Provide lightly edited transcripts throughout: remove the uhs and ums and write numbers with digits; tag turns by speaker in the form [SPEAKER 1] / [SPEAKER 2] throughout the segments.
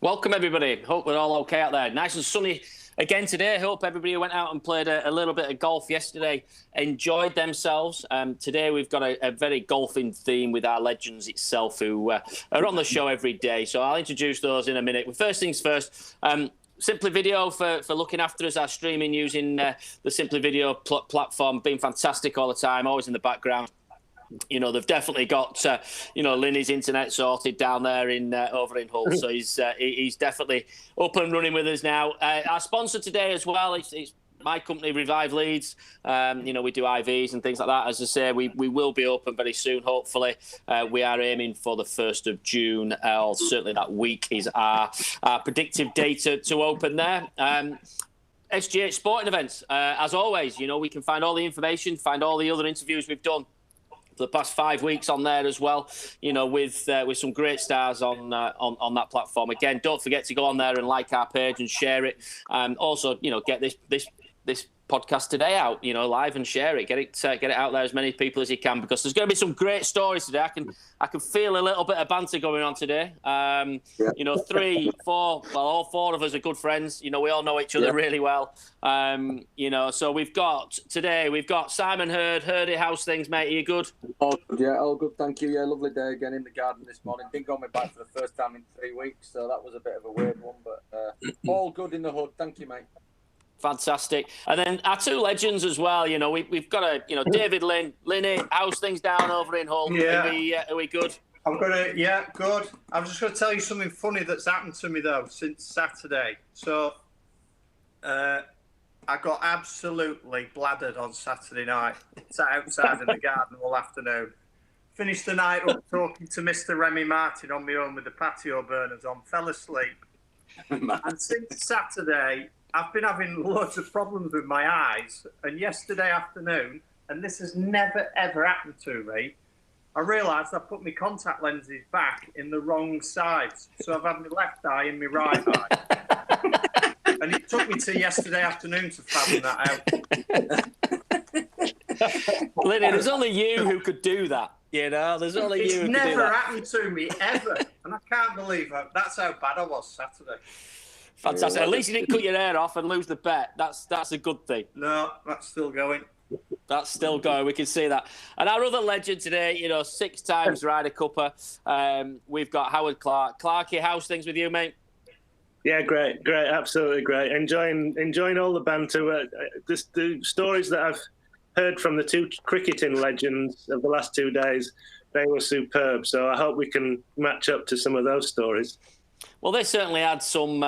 [SPEAKER 1] Welcome, everybody. Hope we're all okay out there. Nice and sunny again today. Hope everybody who went out and played a little bit of golf yesterday enjoyed themselves. Today we've got a very golfing theme with our legends itself who are on the show every day. So I'll introduce those in a minute. But first things first, Simply Video for looking after us, our streaming using the Simply Video platform, been fantastic all the time, always in the background. You know, they've definitely got, Lynny's internet sorted down there over in Hull. So he's definitely up and running with us now. Our sponsor today as well, it's my company, Revive Leeds. We do IVs and things like that. As I say, we will be open very soon, hopefully. We are aiming for the 1st of June, or certainly that week is our predictive data to open there. SGH Sporting Events, as always, we can find all the information, find all the other interviews we've done for the past 5 weeks on there as well, with some great stars on that platform. Again, don't forget to go on there and like our page and share it. Also, get this podcast today out, live, and share it. Get it out there as many people as you can, because there's going to be some great stories today. I can feel a little bit of banter going on today. 3, 4, well, all 4 of us are good friends. We all know each other really well. So we've got Simon Hurd. Hurdy, how's things, mate? Are you good?
[SPEAKER 2] All good, thank you. Yeah, lovely day again in the garden this morning. Didn't go on my back for the first time in 3 weeks, so that was a bit of a weird one, but all good in the hood. Thank you, mate.
[SPEAKER 1] Fantastic. And then our 2 legends as well. We've got David, Lynn, Lynny. How's things down over in Hull?
[SPEAKER 3] Yeah.
[SPEAKER 1] Are we good?
[SPEAKER 3] Good. I'm just going to tell you something funny that's happened to me though since Saturday. So, I got absolutely bladdered on Saturday night. Sat outside in the garden all afternoon. Finished the night up talking to Mr. Remy Martin on my own with the patio burners on. Fell asleep. And since Saturday, I've been having loads of problems with my eyes, and yesterday afternoon, and this has never, ever happened to me, I realised I put my contact lenses back in the wrong sides. So I've had my left eye in my right eye. And it took me to yesterday afternoon to fathom that out.
[SPEAKER 1] Lynny, there's only you who could do that. There's only you who could do that.
[SPEAKER 3] It's never happened to me, ever. And I can't believe that's how bad I was Saturday.
[SPEAKER 1] Fantastic. At least you didn't cut your hair off and lose the bet. That's a good thing.
[SPEAKER 3] No, that's still going.
[SPEAKER 1] That's still going. We can see that. And our other legend today, 6 times Ryder Cupper. We've got Howard Clark. Clarky, how's things with you, mate?
[SPEAKER 4] Yeah, great, absolutely great. Enjoying all the banter. The stories that I've heard from the 2 cricketing legends of the last 2 days, they were superb. So I hope we can match up to some of those stories.
[SPEAKER 1] Well, they certainly had some,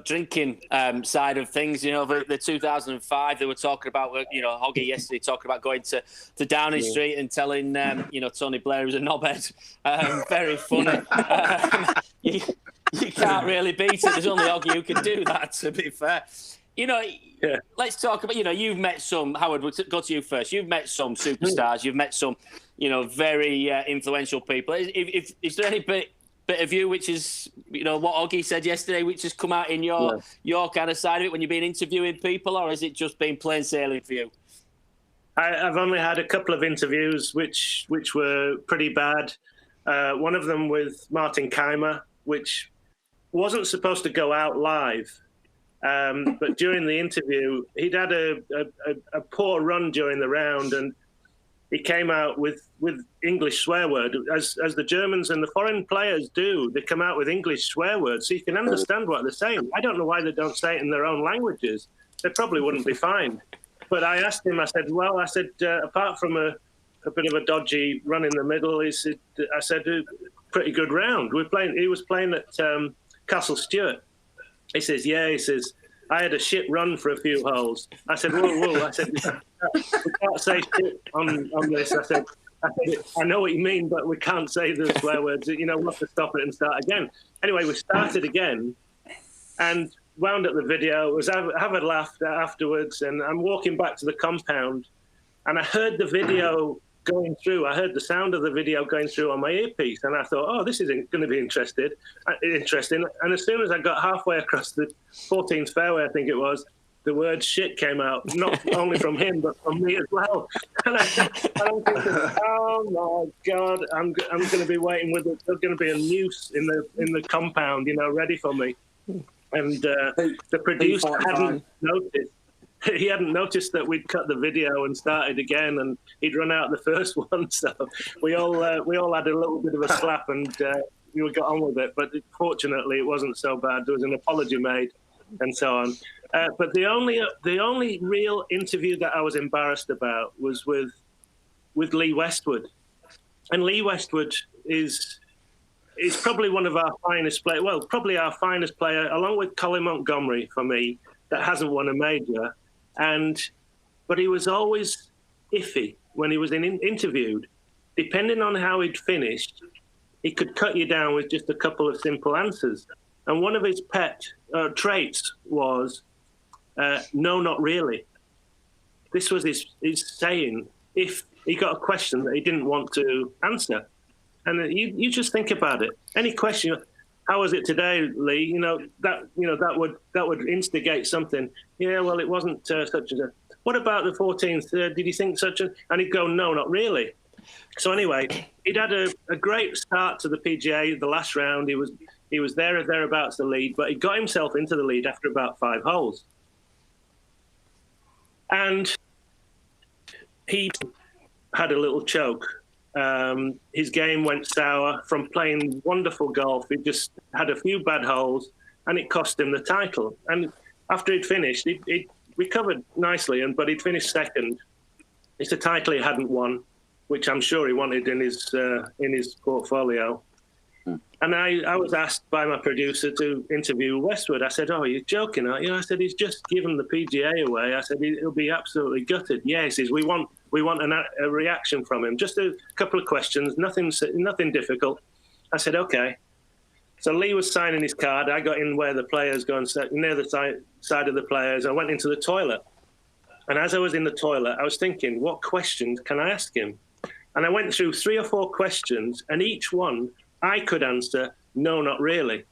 [SPEAKER 1] drinking side of things. The 2005, they were talking about, Hoggy yesterday talking about going to Downing Street and telling, Tony Blair was a knobhead. Very funny. You can't really beat it. There's only Hoggy who can do that, to be fair. Let's talk about, you've met some, Howard, we'll go to you first. You've met some superstars. You've met some, very influential people. Is there any bit of you which is, what Hoggy said yesterday, which has come out in your kind of side of it when you've been interviewing people, or has it just been plain sailing for you?
[SPEAKER 4] I've only had a couple of interviews which were pretty bad. One of them with Martin Keimer, which wasn't supposed to go out live. But during the interview, he'd had a poor run during the round, and he came out with English swear word, as the Germans and the foreign players do. They come out with English swear words, so you can understand what they're saying. I don't know why they don't say it in their own languages. They probably wouldn't be fined. But I asked him, I said, apart from a bit of a dodgy run in the middle, I said, pretty good round. He was playing at Castle Stewart. He says, I had a shit run for a few holes. I said, whoa. I said, we can't say shit on this. I said, I know what you mean, but we can't say the swear words. We'll have to stop it and start again. Anyway, we started again and wound up the video. Have a laugh afterwards, and I'm walking back to the compound, and I heard the video going through. I heard the sound of the video going through on my earpiece, and I thought, this is going to be interesting. And as soon as I got halfway across the 14th fairway, I think it was, the word shit came out, not only from him, but from me as well. And I'm thinking, oh my God, I'm going to be waiting with it. There's going to be a noose in the compound, ready for me. And the producer hadn't noticed. He hadn't noticed that we'd cut the video and started again, and he'd run out the first one. So we all had a little bit of a slap, and we got on with it. But fortunately, it wasn't so bad. There was an apology made, and so on. But the only real interview that I was embarrassed about was with Lee Westwood, and Lee Westwood is probably one of our finest players. Well, probably our finest player, along with Colin Montgomery for me, that hasn't won a major. But he was always iffy when he was interviewed. Depending on how he'd finished, he could cut you down with just a couple of simple answers. And one of his pet traits was, no, not really. This was his saying if he got a question that he didn't want to answer. And you just think about it. Any question, how was it today, Lee? That would instigate something. Yeah, well, it wasn't such a. What about the 14th? Did you think such a? And he'd go, no, not really. So anyway, he'd had a great start to the PGA. The last round, he was there or thereabouts the lead, but he got himself into the lead after about 5 holes, and he had a little choke. His game went sour from playing wonderful golf. He just had a few bad holes, and it cost him the title. And after he'd finished, he recovered nicely, but he'd finished second. It's a title he hadn't won, which I'm sure he wanted in his portfolio. And I was asked by my producer to interview Westwood. I said, "Oh, you're joking, aren't you?" I said, "He's just given the PGA away." I said, "He'll be absolutely gutted." Yeah, he says, we want a reaction from him. Just a couple of questions, nothing difficult. I said, okay. So Lee was signing his card. I got in where the players go and sat near the side of the players. I went into the toilet. And as I was in the toilet, I was thinking, what questions can I ask him? And I went through 3 or 4 questions, and each one I could answer, no, not really.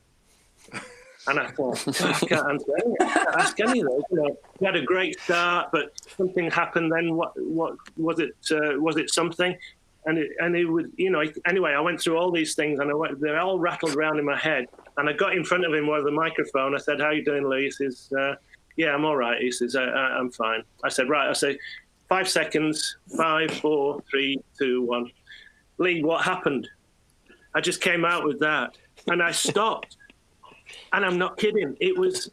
[SPEAKER 4] And I thought, I can't answer any. I can't ask any of those. He had a great start, but something happened. Then what was it? Was it something? And it was, Anyway, I went through all these things, and they all rattled around in my head. And I got in front of him with the microphone. I said, "How you doing, Lee?" He says, "Yeah, I'm all right." He says, "I'm fine." I said, "Right." I say, 5 seconds. 5, 4, 3, 2, 1. Lee, what happened? I just came out with that, and I stopped. And I'm not kidding. I was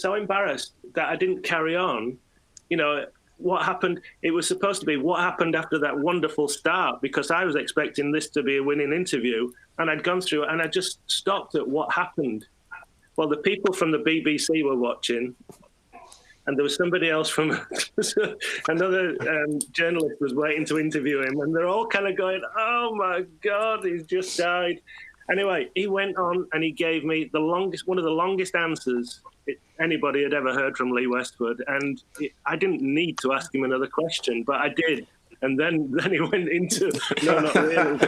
[SPEAKER 4] so embarrassed that I didn't carry on. What happened? It was supposed to be what happened after that wonderful start, because I was expecting this to be a winning interview, and I'd gone through it, and I just stopped at what happened. Well, the people from the BBC were watching, and there was somebody else from another journalist was waiting to interview him, and they're all kind of going, "Oh my God, he's just died." Anyway, he went on and he gave me one of the longest answers anybody had ever heard from Lee Westwood. And I didn't need to ask him another question, but I did. And then he went into, no, not really.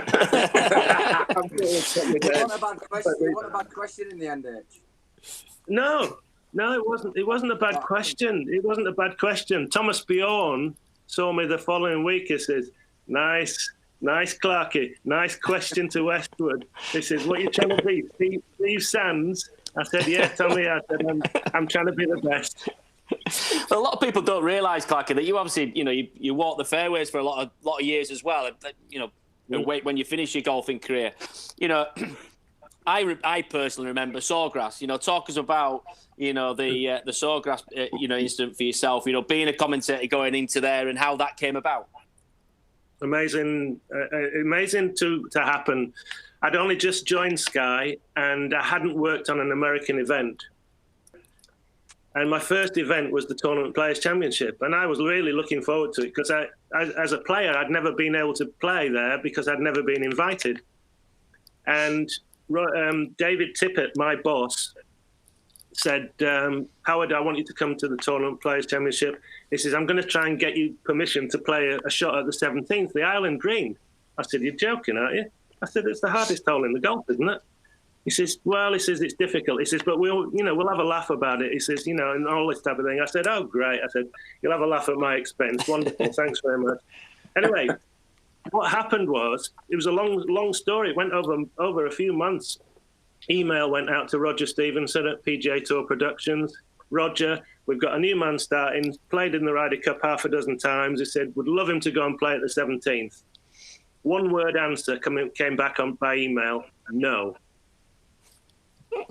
[SPEAKER 2] It wasn't a bad question in the end, Edge.
[SPEAKER 4] No, it wasn't. It wasn't a bad question. It wasn't a bad question. Thomas Bjorn saw me the following week. He says, Nice, Clarky. Nice question to Westwood. He says, "What are you trying to be, Steve Sands?" I said, "Yeah, Tommy." I said, I'm trying to be the best."
[SPEAKER 1] Well, a lot of people don't realise, Clarky, that you obviously, you walk the fairways for a lot of years as well. Wait when you finish your golfing career. I personally remember Sawgrass. Talk us about the Sawgrass incident for yourself. Being a commentator going into there and how that came about.
[SPEAKER 4] Amazing to happen. I'd only just joined Sky, and I hadn't worked on an American event. And my first event was the Tournament Players Championship, and I was really looking forward to it because as a player, I'd never been able to play there because I'd never been invited. And David Tippett, my boss, said, "Howard, I want you to come to the Tournament Players Championship." He says, "I'm going to try and get you permission to play a shot at the 17th, the Island Green." I said, "You're joking, aren't you?" I said, "It's the hardest hole in the golf, isn't it?" He says, well, he says, it's difficult. He says, but we'll have a laugh about it. He says, and all this type of thing. I said, oh, great. I said, you'll have a laugh at my expense. Wonderful. Thanks very much. Anyway, what happened was, it was a long story. It went over a few months. Email went out to Roger Stevenson at PGA Tour Productions. Roger, we've got a new man starting, played in the Ryder Cup half a dozen times. He said, would love him to go and play at the 17th. One word answer came back by email, no.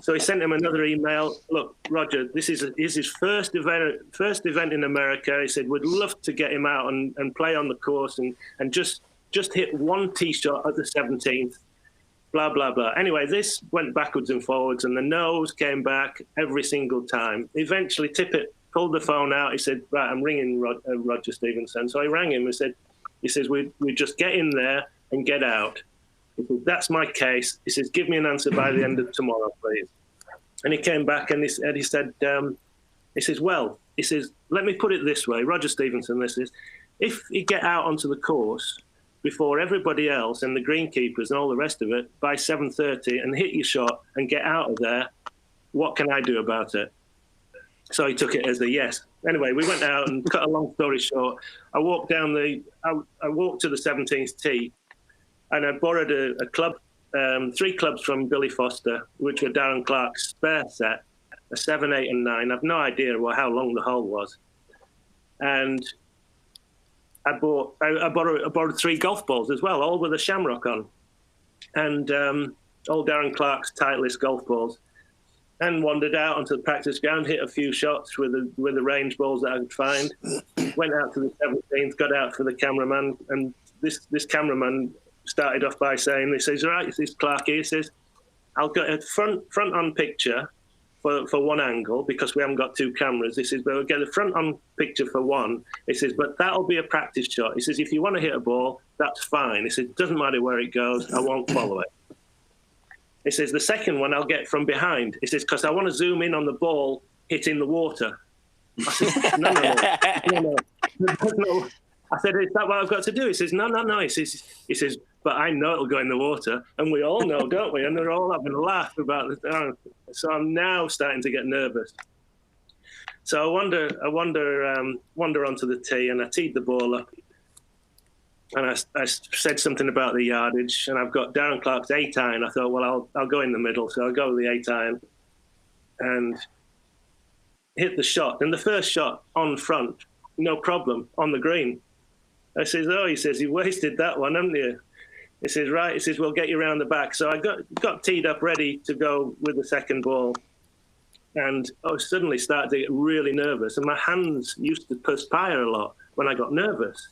[SPEAKER 4] So he sent him another email. Look, Roger, this is his first event in America. He said, we'd love to get him out and play on the course and just hit one tee shot at the 17th. Blah, blah, blah. Anyway, this went backwards and forwards, and the no's came back every single time. Eventually, Tippett pulled the phone out. He said, right, I'm ringing Roger Stevenson. So I rang him and he says, we just get in there and get out. He said, that's my case. He says, give me an answer by the end of tomorrow, please. And he came back and he said, let me put it this way, Roger Stevenson, this is, if you get out onto the course before everybody else and the greenkeepers and all the rest of it by 7:30 and hit your shot and get out of there, what can I do about it? So he took it as a yes. Anyway, we went out and cut a long story short. I walked to the 17th tee and I borrowed a club, 3 clubs from Billy Foster, which were Darren Clark's spare set, a 7, 8 and 9. I've no idea how long the hole was. And I borrowed 3 golf balls as well, all with a shamrock on, and all Darren Clark's Titleist golf balls, and wandered out onto the practice ground, hit a few shots with the range balls that I could find, went out to the 17th, got out for the cameraman, and this cameraman started off by saying, he says, all right, this is Clarky, he says, I'll get a front on picture for one angle because we haven't got 2 cameras. He says, but we'll get a front on picture for one. He says, but that'll be a practice shot. He says, if you want to hit a ball, that's fine. He says, it doesn't matter where it goes, I won't follow it. He says, the second one I'll get from behind. He says, because I want to zoom in on the ball hitting the water. I said, no. I said, is that what I've got to do? He says, no. He says, but I know it'll go in the water, and we all know, don't we? And they're all having a laugh about it. So I'm now starting to get nervous. So I wander onto the tee, and I teed the ball up, and I said something about the yardage, and I've got Darren Clark's 8 iron. I thought, well, I'll go in the middle, so I'll go with the 8 iron, and hit the shot. And the first shot on front, no problem, on the green. I says, he says, you wasted that one, haven't you? He says, right. He says, we'll get you around the back. So I got teed up ready to go with the second ball. And I suddenly started to get really nervous. And my hands used to perspire a lot when I got nervous.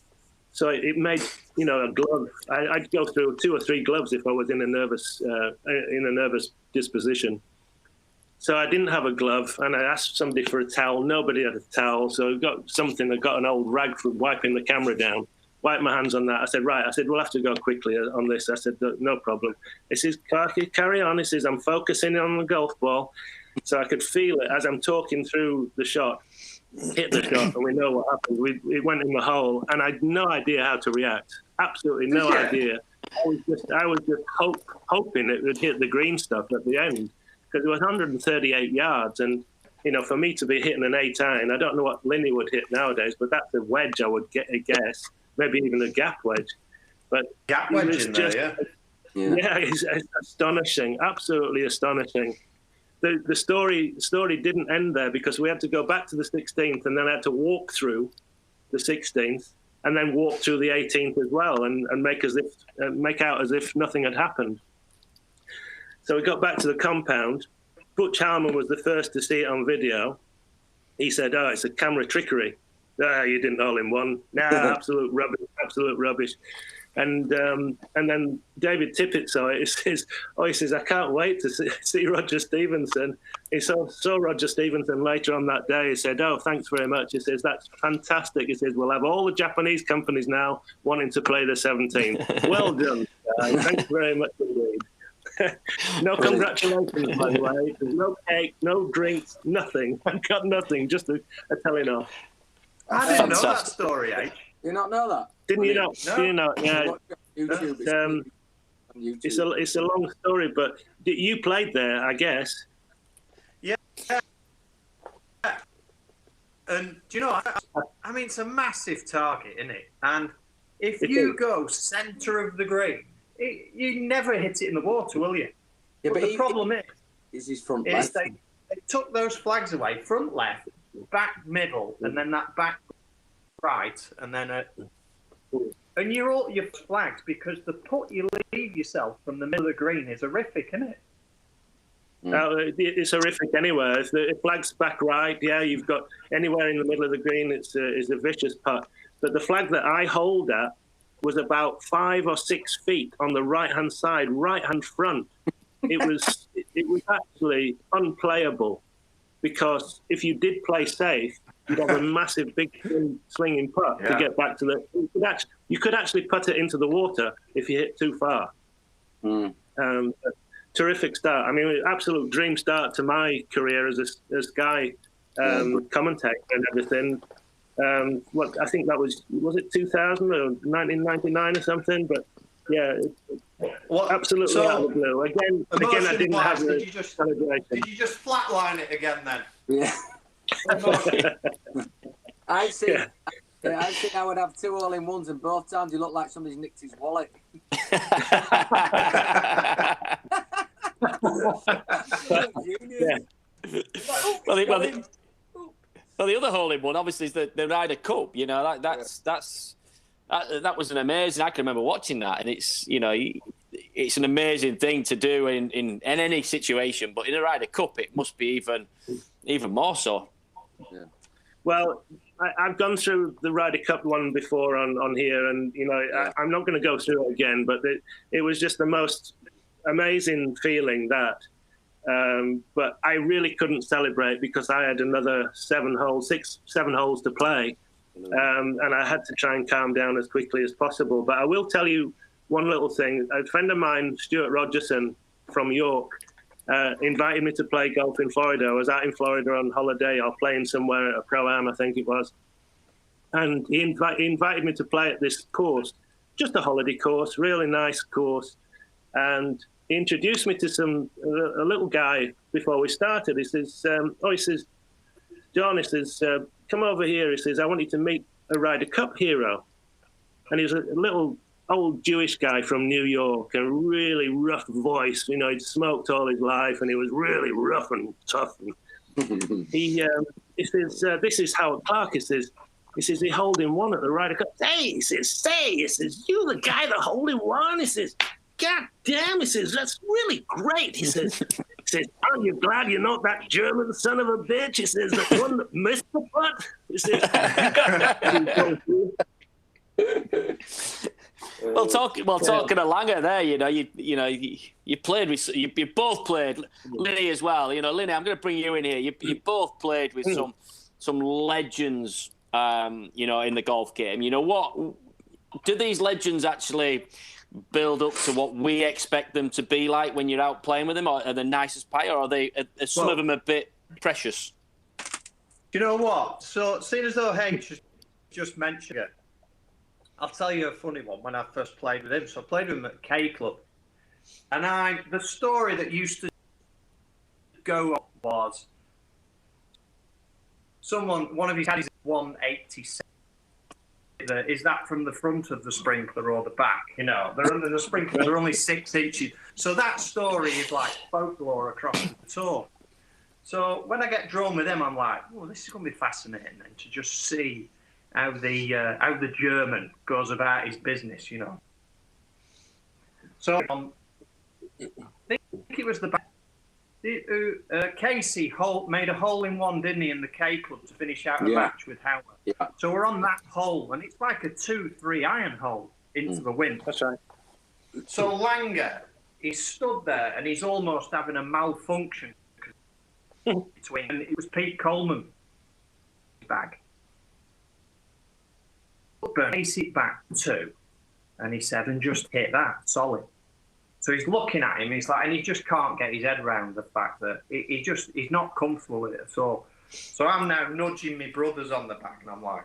[SPEAKER 4] So it made, a glove. I'd go through 2 or 3 gloves if I was in a nervous disposition. So I didn't have a glove, and I asked somebody for a towel. Nobody had a towel, so I got an old rag for wiping the camera down. Wiped my hands on that. I said, right. I said, we'll have to go quickly on this. I said, no problem. He says, Clarky, carry on. He says, I'm focusing on the golf ball. So I could feel it as I'm talking through the shot, hit the shot, and we know what happened. It went in the hole, and I had no idea how to react. Absolutely no idea. I was just hoping it would hit the green stuff at the end, because it was 138 yards. And, for me to be hitting an 8 iron, I don't know what Lynny would hit nowadays, but that's a wedge I would guess. Maybe even a gap wedge. But
[SPEAKER 3] gap wedge in there,
[SPEAKER 4] yeah, it's astonishing, absolutely astonishing. The story didn't end there, because we had to go back to the 16th, and then I had to walk through the 16th and then walk through the 18th as well, and make out as if nothing had happened. So we got back to the compound. Butch Harmon was the first to see it on video. He said, oh, it's a camera trickery. You didn't hole in one. Absolute rubbish. And then David Tippett saw it. He says, I can't wait to see Roger Stevenson. He saw Roger Stevenson later on that day. He said, oh, thanks very much. He says, that's fantastic. He says, we'll have all the Japanese companies now wanting to play the 17th. Well done, guys. Thanks very much indeed. No congratulations, by the way. There's no cake, no drinks, nothing. I've got nothing, just a telling off.
[SPEAKER 3] I didn't know that story, eh?
[SPEAKER 2] You not know that?
[SPEAKER 4] Didn't you know?
[SPEAKER 3] No.
[SPEAKER 4] Do you know? Yeah.
[SPEAKER 2] YouTube,
[SPEAKER 4] It's a long story, but You played there, I guess.
[SPEAKER 3] Yeah. And do you know, I mean, it's a massive target, isn't it? And if you go centre of the green, you never hit it in the water, will you?
[SPEAKER 2] Yeah,
[SPEAKER 3] but the problem
[SPEAKER 2] is his front
[SPEAKER 3] is
[SPEAKER 2] left.
[SPEAKER 3] they took those flags away, front left, back middle, and then that back right, and then and you're all your flags, because the putt you leave yourself from the middle of the green is horrific, isn't it?
[SPEAKER 4] It's horrific anywhere. If the flag's back right, yeah, you've got anywhere in the middle of the green, it's a vicious putt. But the flag that I hold at was about 5 or 6 feet on the right-hand side, right-hand front. It was actually unplayable, because if you did play safe, you'd have a massive, big swinging putt to get back to the. You could actually putt it into the water if you hit too far. Terrific start. I mean, absolute dream start to my career as Sky commentator and everything. I think that was it 2000 or 1999 or something? But yeah, absolutely out of the blue. Again, I didn't have the celebration.
[SPEAKER 3] Did you just flatline it again then?
[SPEAKER 2] Yeah. I think I would have 2 all-in-ones, and both times he looked like somebody's nicked his wallet.
[SPEAKER 1] Well, the other hole-in-one, obviously, is the Ryder Cup. You know, that was an amazing. I can remember watching that, and it's an amazing thing to do in any situation. But in a Ryder Cup, it must be even more so.
[SPEAKER 2] Yeah.
[SPEAKER 4] Well, I've gone through the Ryder Cup one before on here, and I'm not going to go through it again. But it was just the most amazing feeling that. But I really couldn't celebrate because I had another 7 holes to play, and I had to try and calm down as quickly as possible. But I will tell you one little thing. A friend of mine, Stuart Rogerson from York, invited me to play golf in Florida. I was out in Florida on holiday or playing somewhere at a Pro-Am, I think it was. And he invited me to play at this course, just a holiday course, really nice course. And he introduced me to a little guy before we started. He says, John, he says, come over here. He says, I want you to meet a Ryder Cup hero. And he was a little old Jewish guy from New York, a really rough voice. He'd smoked all his life, and he was really rough and tough. And he says, this is Howard Clark. He says, he hole-in-one at the Ryder Cup. He says, you the guy that hole-in-one? He says, God damn, he says, that's really great. He says, aren't you glad you're not that German son of a bitch? He says, the one that missed the putt. He says,
[SPEAKER 1] Well, talking of Langer there, you played with, you both played, Lynny as well. Lynny, I'm going to bring you in here. You both played with some legends, in the golf game. What do these legends actually build up to what we expect them to be like when you're out playing with them, or are they nice as pie, or are some of them a bit precious?
[SPEAKER 3] You know what? So, seeing as though H just mentioned it, I'll tell you a funny one. When I first played with him, so I played with him at K Club, and the story that used to go on was one of his caddies 187. Is that from the front of the sprinkler or the back? The sprinklers are only 6 inches. So that story is like folklore across the tour. So when I get drawn with him, I'm like, oh, this is going to be fascinating then, to just see how the German goes about his business, So I think it was the back. Casey made a hole-in-one, didn't he, in the K Club to finish out a match with Howard. Yeah. So we're on that hole, and it's like a 2-3 iron hole into the wind.
[SPEAKER 4] That's right.
[SPEAKER 3] So Langer, he's stood there, and he's almost having a malfunction between. And it was Pete Coleman bag. Pace it back 2, and he said, and just hit that solid. So he's looking at him, and he just can't get his head around the fact that he's not comfortable with it at all. So I'm now nudging my brothers on the back, and I'm like,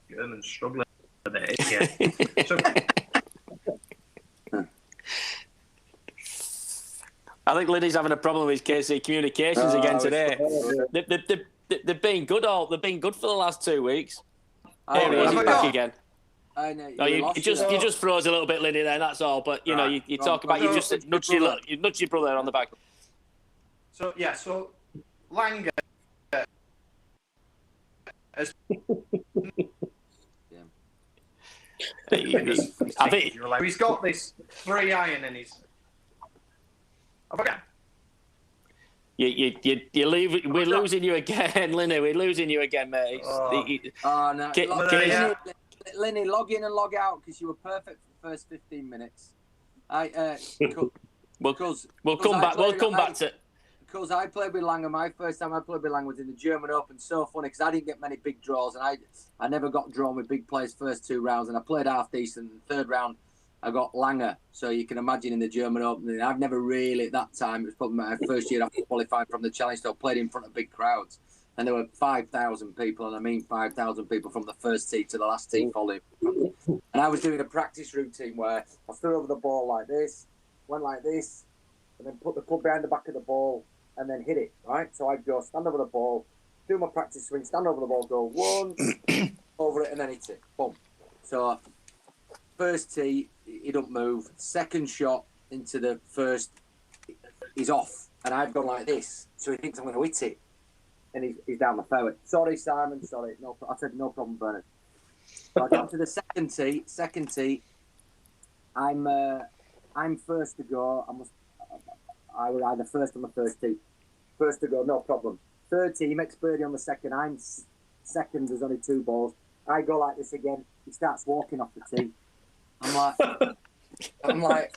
[SPEAKER 3] German's struggling with it, isn't he? So,
[SPEAKER 1] I think Lynny's having a problem with KC Communications again today. They've been good They've been good for the last 2 weeks. Here he is, he's back again.
[SPEAKER 2] I know.
[SPEAKER 1] You just froze a little bit, Lynny. Then that's all. But you know, you talk about you just nudge your brother on the back.
[SPEAKER 3] So Langer. I think he's got this 3 iron in his. Okay.
[SPEAKER 1] We're losing you again, Lynny. We're losing you again, mate.
[SPEAKER 2] No. Lynny, log in and log out because you were perfect for the first 15 minutes.
[SPEAKER 1] We'll come back to.
[SPEAKER 2] Because I played with Langer. My first time I played with Langer was in the German Open. So funny because I didn't get many big draws, and I never got drawn with big players first 2 rounds, and I played half decent. The third round, I got Langer. So you can imagine in the German Open, I've never really at that time. It was probably my first year after qualifying from the Challenge Tour. Played in front of big crowds, and there were 5,000 people, and I mean 5,000 people from the first tee to the last tee following. And I was doing a practice routine where I threw over the ball like this, went like this, and then put the club behind the back of the ball. And then hit it, right? So I'd go stand over the ball, do my practice swing, stand over the ball, go one, over it, and then hit it. Boom. So first tee, he don't move. Second shot into the first, he's off. And I've gone like this. So he thinks I'm going to hit it. And he's down the fairway. Sorry, Simon, sorry. No, I said, no problem, Bernard. So I got to the second tee. I'm first to go. I was either first on the first tee. First to go, no problem. Third tee, he makes birdie on the second. I'm second, there's only 2 balls. I go like this again. He starts walking off the tee. I'm like,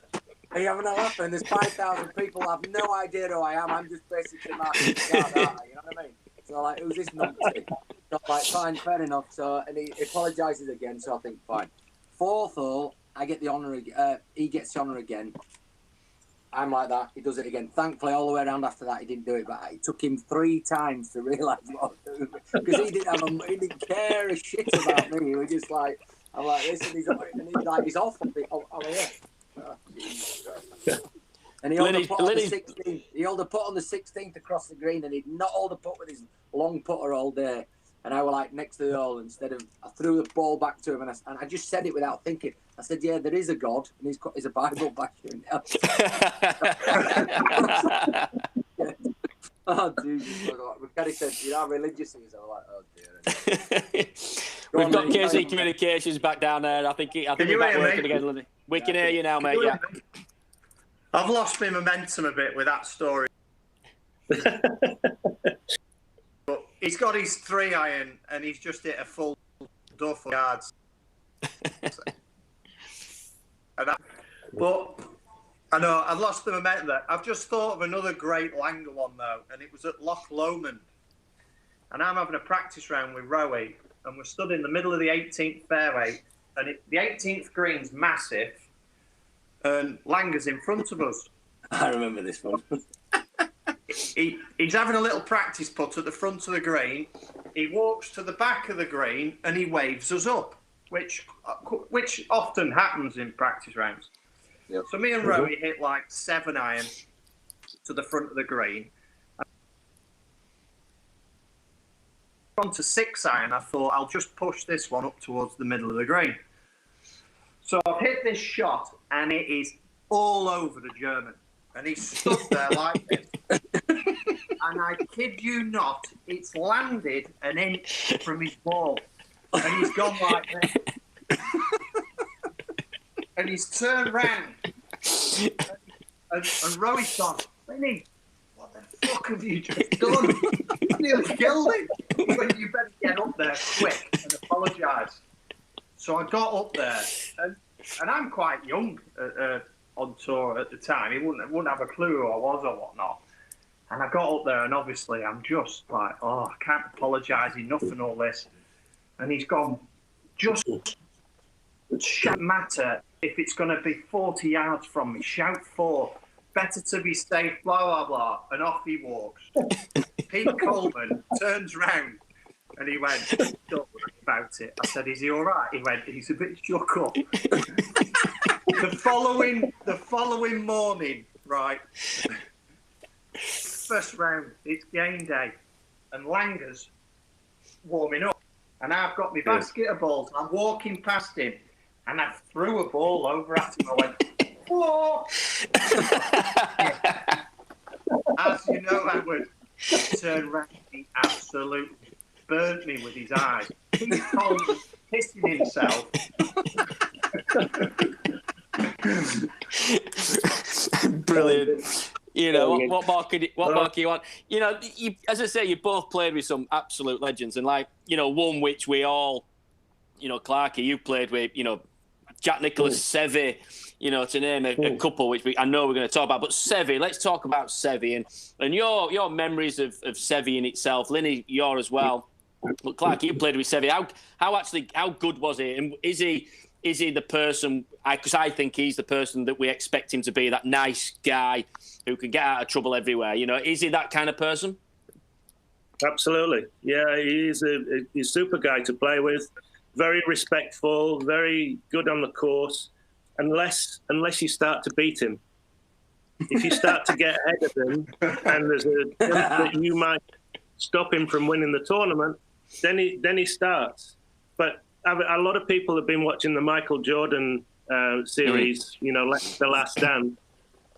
[SPEAKER 2] are you having a laugh? And there's 5,000 people have no idea who I am. I'm just basically marking the card, aren't I? You know what I mean? So like, who's this numpty? So like, fine, fair enough. So, and he apologises again, so I think, fine. Fourth hole, I get the honour, he gets the honour again. I'm like that. He does it again. Thankfully, all the way around after that, he didn't do it. But it took him 3 times to realise what I was doing because he didn't care a shit about me. He was just like, I'm like this, and he's like, he's off. I'm here. And he held the putt on the 16th. He held the putt on the 16th across the green, and he'd not hold the putt with his long putter all day. And I was like next to the hole. Instead of, I threw the ball back to him, and I just said it without thinking. I said, "Yeah, there is a God, and he's got a Bible back here." Oh, dude! Gary said, "You know how religious he is." I was like, "Oh dear."
[SPEAKER 1] We've got KC Communications back down there. I think we're back working again, Lynny. We can hear you now, mate. Yeah.
[SPEAKER 3] I've lost my momentum a bit with that story. But he's got his 3 iron, and he's just hit a full duff of yards. But I know I've lost the momentum there. I've just thought of another great Langer one though, and it was at Loch Lomond. And I'm having a practice round with Rowie, and we're stood in the middle of the 18th fairway, and the 18th green's massive, and Langer's in front of us.
[SPEAKER 2] I remember this one.
[SPEAKER 3] He's having a little practice putt at the front of the green. He walks to the back of the green and he waves us up, which often happens in practice rounds. Yep. So me and Rowie hit like 7 iron to the front of the green. On to 6 iron, I thought I'll just push this one up towards the middle of the green. So I've hit this shot and it is all over the German. And he's stood there like this. And I kid you not, it's landed an inch from his ball. And he's gone like this. And he's turned round. And Rowie's gone, Lynny, what the fuck have you just done? You nearly killed him. Well, you better get up there quick and apologise. So I got up there. And I'm quite young on tour at the time. He wouldn't have a clue who I was or whatnot. And I got up there, and obviously I'm just like, I can't apologise enough and all this. And he's gone, just shouldn't matter if it's going to be 40 yards from me. Shout 4. Better to be safe, blah, blah, blah. And off he walks. Pete Coleman turns round, and he went, don't worry about it. I said, is he all right? He went, he's a bit shook up. The following morning, right, First round, it's game day, and Langer's warming up, and I've got my basket of balls. I'm walking past him, and I threw a ball over at him. I went, whoa! As you know, I would turn around. He absolutely burnt me with his eyes. He's probably pissing himself.
[SPEAKER 1] Brilliant. You know, what more can you want? You know, as I say, you both played with some absolute legends, and like, you know, one which we all, you know, Clarkie, you played with, you know, Jack Nicklaus, Seve, you know, to name a couple which I know we're going to talk about. But Seve, let's talk about Seve and your memories of Seve in itself. Lynny, you're as well. But Clarkie, you played with Seve. How good was he? And is he the person? Because I think he's the person that we expect him to be, that nice guy who can get out of trouble everywhere. You know, is he that kind of person?
[SPEAKER 4] Absolutely. Yeah, he's a super guy to play with. Very respectful, very good on the course, unless you start to beat him. If you start to get ahead of him and there's a chance that you might stop him from winning the tournament, then he starts. But a lot of people have been watching the Michael Jordan series, you know, The Last Dance,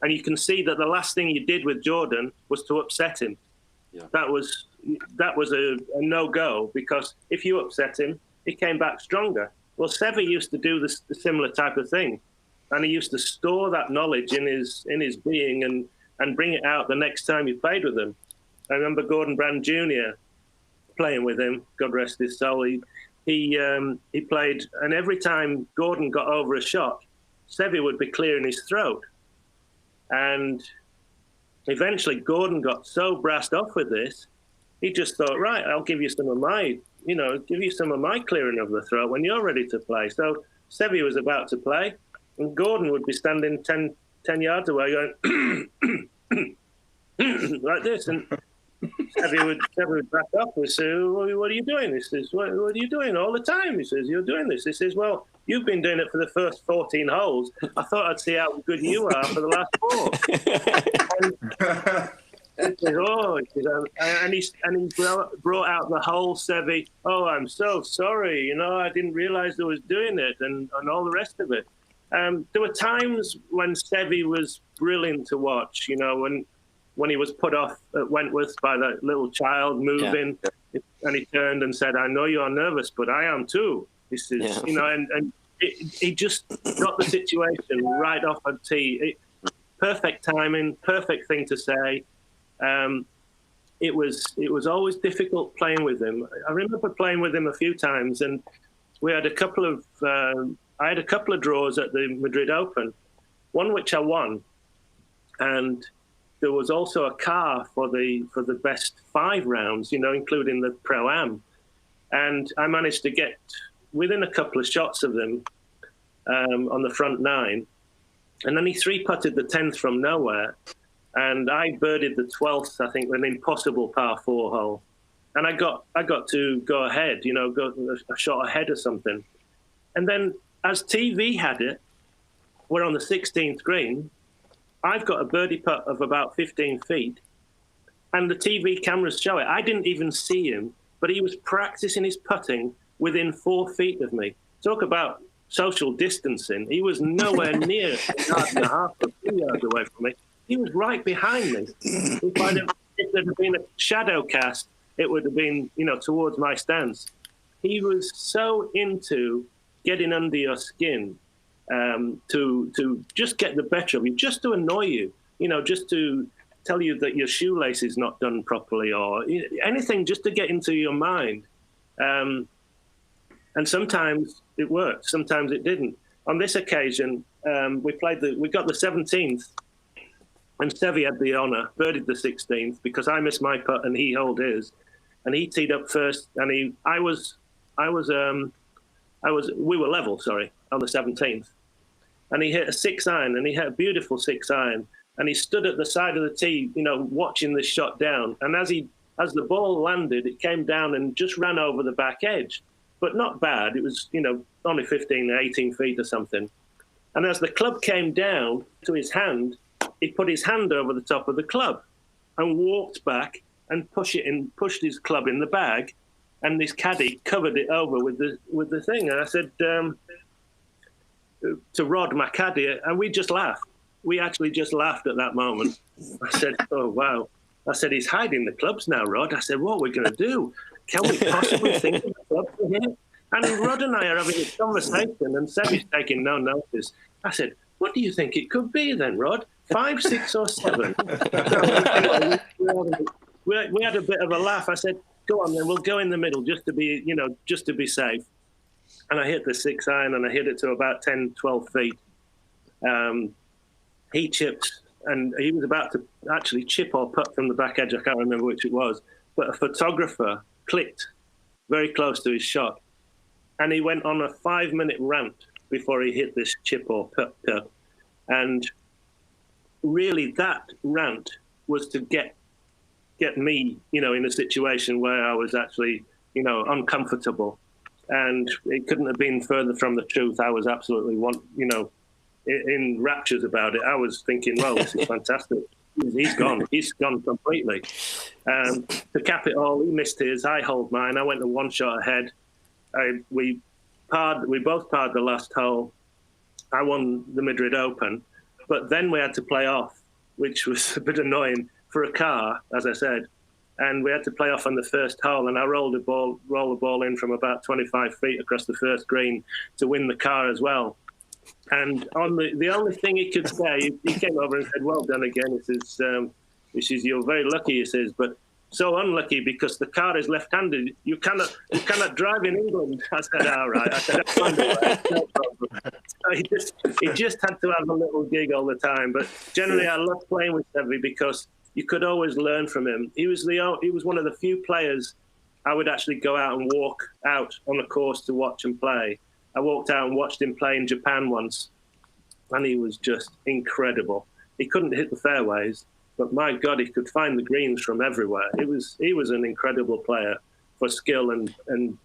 [SPEAKER 4] and you can see that the last thing you did with Jordan was to upset him. Yeah. That was a no-go, because if you upset him, he came back stronger. Well, Seve used to do the similar type of thing, and he used to store that knowledge in his being and bring it out the next time he played with him. I remember Gordon Brand Jr. playing with him, God rest his soul. He played, and every time Gordon got over a shot, Seve would be clearing his throat. And eventually Gordon got so brassed off with this, he just thought, right, I'll give you some of my clearing of the throat when you're ready to play. So Seve was about to play, and Gordon would be standing 10 yards away going like this, and Seve would back up and say, what are you doing? He says, what are you doing all the time? He says, you're doing this. He says, well, you've been doing it for the first 14 holes. I thought I'd see how good you are for the last 4. And he brought out the whole Seve, oh, I'm so sorry, you know, I didn't realize I was doing it, and all the rest of it. There were times when Seve was brilliant to watch, you know, when he was put off at Wentworth by that little child moving, and he turned and said, I know you're nervous, but I am too. He says, you know, and he just got the situation right off a tee. Perfect timing, perfect thing to say. It was always difficult playing with him. I remember playing with him a few times, and we had I had a couple of draws at the Madrid Open, one which I won, and there was also a car for the best 5 rounds, you know, including the Pro-Am, and I managed to get within a couple of shots of them on the front 9, and then he 3-putted the 10th from nowhere. And I birdied the 12th, I think, an impossible par 4 hole. And I got to go ahead, you know, go a shot ahead or something. And then as TV had it, we're on the 16th green. I've got a birdie putt of about 15 feet. And the TV cameras show it. I didn't even see him, but he was practicing his putting within 4 feet of me. Talk about social distancing. He was nowhere near a yard and a half or 2 yards away from me. He was right behind me. If there had been a shadow cast, it would have been, you know, towards my stance. He was so into getting under your skin to just get the better of you, just to annoy you, you know, just to tell you that your shoelace is not done properly, or anything just to get into your mind. And sometimes it worked, sometimes it didn't. On this occasion, we got the 17th. And Seve had the honour, birdied the 16th, because I missed my putt and he held his, and he teed up first. And we were level, sorry, on the 17th, and he hit a 6-iron, and he hit a beautiful 6-iron, and he stood at the side of the tee, you know, watching this shot down. And as the ball landed, it came down and just ran over the back edge, but not bad. It was, you know, only 15 or 18 feet or something. And as the club came down to his hand, he put his hand over the top of the club. and walked back and pushed his club in the bag, and this caddy covered it over with the thing. And I said to Rod, my caddy, and we just laughed. We actually just laughed at that moment. I said, "Oh wow." I said, "He's hiding the clubs now, Rod." I said, "What are we going to do? Can we possibly think of the club for him?" And Rod and I are having a conversation, and Sebby's taking no notice. I said, "What do you think it could be then, Rod? 5, 6, or 7?" We had a bit of a laugh. I said, "Go on then, we'll go in the middle just to be safe." And I hit the 6 iron, and I hit it to about 10, 12 feet. He chipped, and he was about to actually chip or putt from the back edge. I can't remember which it was, but a photographer clicked very close to his shot, and he went on a 5-minute rant before he hit this chip or putt. And really, that rant was to get me, in a situation where I was actually, uncomfortable. And it couldn't have been further from the truth. I was absolutely, in raptures about it. I was thinking, well, this is fantastic. He's gone. He's gone completely. To cap it all, he missed his. I hold mine. I went to 1 shot ahead. We both parred the last hole. I won the Madrid Open, but then we had to play off, which was a bit annoying for a car, as I said. And we had to play off on the first hole, and I rolled the ball in from about 25 feet across the first green to win the car as well. And on the only thing he could say, he came over and said, "Well done again." He says, "You're very lucky," he says, "but so unlucky because the car is left-handed. You cannot drive in England." I said, "All right." I said, "I'll find a way. No problem." So he just had to have a little gig all the time. But generally, I loved playing with Sevy because you could always learn from him. He was one of the few players I would actually go out and walk out on a course to watch and play. I walked out and watched him play in Japan once, and he was just incredible. He couldn't hit the fairways, but my God, he could find the greens from everywhere. He was an incredible player for skill and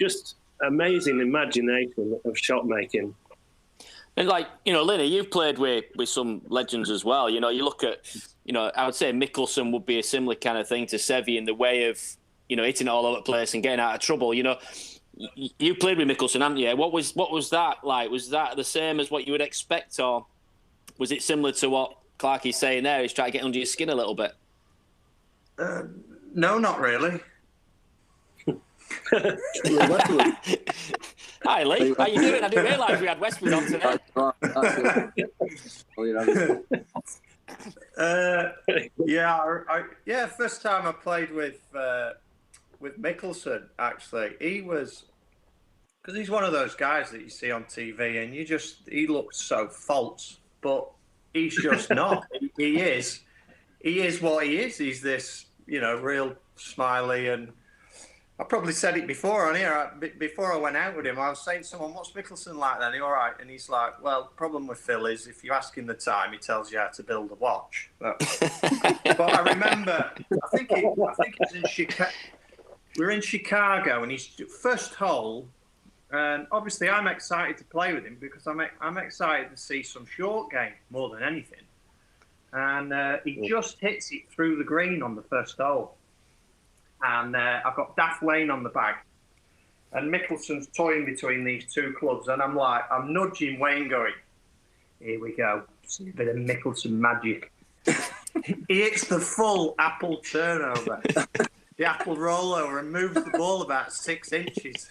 [SPEAKER 4] just amazing imagination of shot making.
[SPEAKER 1] And Lynny, you've played with some legends as well. You look at, I would say Mickelson would be a similar kind of thing to Sevy in the way of, hitting it all over the place and getting out of trouble. You played with Mickelson, haven't you? What was that like? Was that the same as what you would expect, or was it similar to what Clarkie's saying there? He's trying to get under your skin a little bit.
[SPEAKER 3] No, not really.
[SPEAKER 1] Hi, Lee. How you doing? I didn't realise we had Westwood on today.
[SPEAKER 3] First time I played with Mickelson, actually, because he's one of those guys that you see on TV and he looks so false, but he's just not. He is what he is. He's this, real smiley, and I probably said it before on here. Before I went out with him, I was saying to someone, "What's Mickelson like then? Are you all right?" And he's like, "Well, problem with Phil is if you ask him the time, he tells you how to build a watch." But I remember, I think it's in Chicago. We're in Chicago, and he's first hole, and obviously I'm excited to play with him because I'm excited to see some short game more than anything. And he just hits it through the green on the first hole. And I've got Daft Lane on the bag. And Mickelson's toying between these two clubs. And I'm nudging Wayne going, "Here we go. See a bit of Mickelson magic." He hits the full apple turnover, the apple rollover, and moves the ball about 6 inches.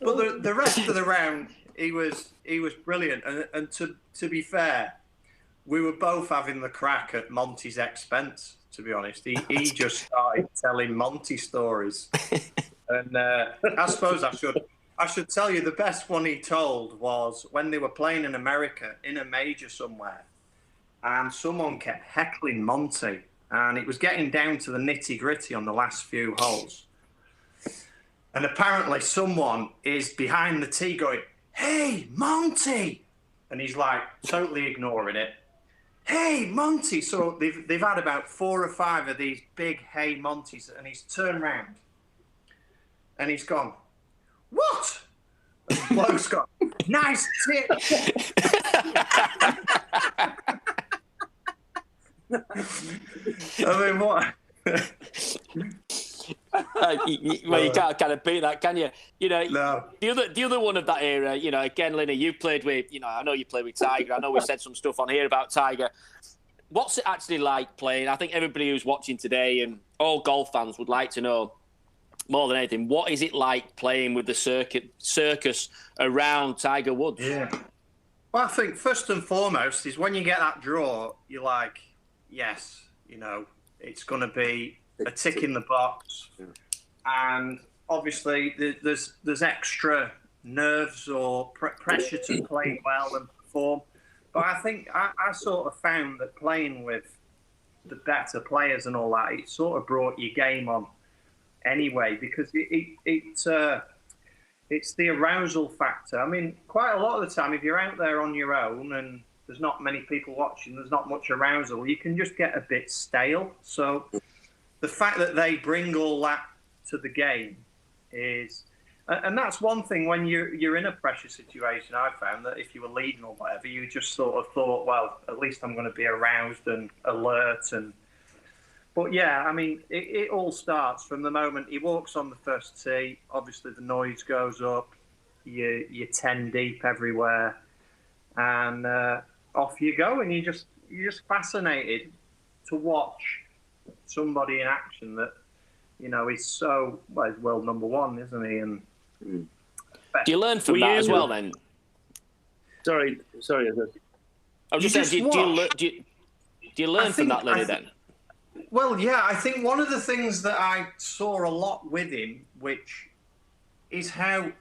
[SPEAKER 3] But the rest of the round, he was brilliant. And to be fair, we were both having the crack at Monty's expense, to be honest. He just started telling Monty stories. And I suppose I should tell you the best one he told was when they were playing in America, in a major somewhere, and someone kept heckling Monty, and it was getting down to the nitty-gritty on the last few holes. And apparently someone is behind the tee going, "Hey, Monty!" And he's like totally ignoring it. "Hey, Monty!" So they've had about 4 or 5 of these big "Hey, Monties," and he's turned round and he's gone, "What?" And the bloke's gone, "Nice tip." I mean, what?
[SPEAKER 1] Well, you can't kind of beat that, can you? You know,
[SPEAKER 3] No.
[SPEAKER 1] the other one of that era. You know, again, Lynny, you played with. You know, I know you played with Tiger. I know we said some stuff on here about Tiger. What's it actually like playing? I think everybody who's watching today and all golf fans would like to know more than anything. What is it like playing with the circus around Tiger Woods?
[SPEAKER 3] Yeah. Well, I think first and foremost is when you get that draw, you're like, yes, you know, it's going to be a tick in the box, and obviously there's extra nerves or pressure to play well and perform. But I think I sort of found that playing with the better players and all that, it sort of brought your game on anyway, because it's the arousal factor. I mean, quite a lot of the time, if you're out there on your own and there's not many people watching, there's not much arousal, you can just get a bit stale. So the fact that they bring all that to the game is, and that's one thing when you're in a pressure situation. I found that if you were leading or whatever, you just sort of thought, well, at least I'm going to be aroused and alert. But yeah, I mean, it all starts from the moment he walks on the first tee. Obviously, the noise goes up. You're 10 deep everywhere, and off you go. And you're just fascinated to watch somebody in action that, you know, he's so, well, he's world number one, isn't he? And
[SPEAKER 1] do you learn from that as well, then?
[SPEAKER 4] Sorry.
[SPEAKER 1] I was just saying, do you learn from that, Lynny, then?
[SPEAKER 3] Well, yeah, I think one of the things that I saw a lot with him, which is how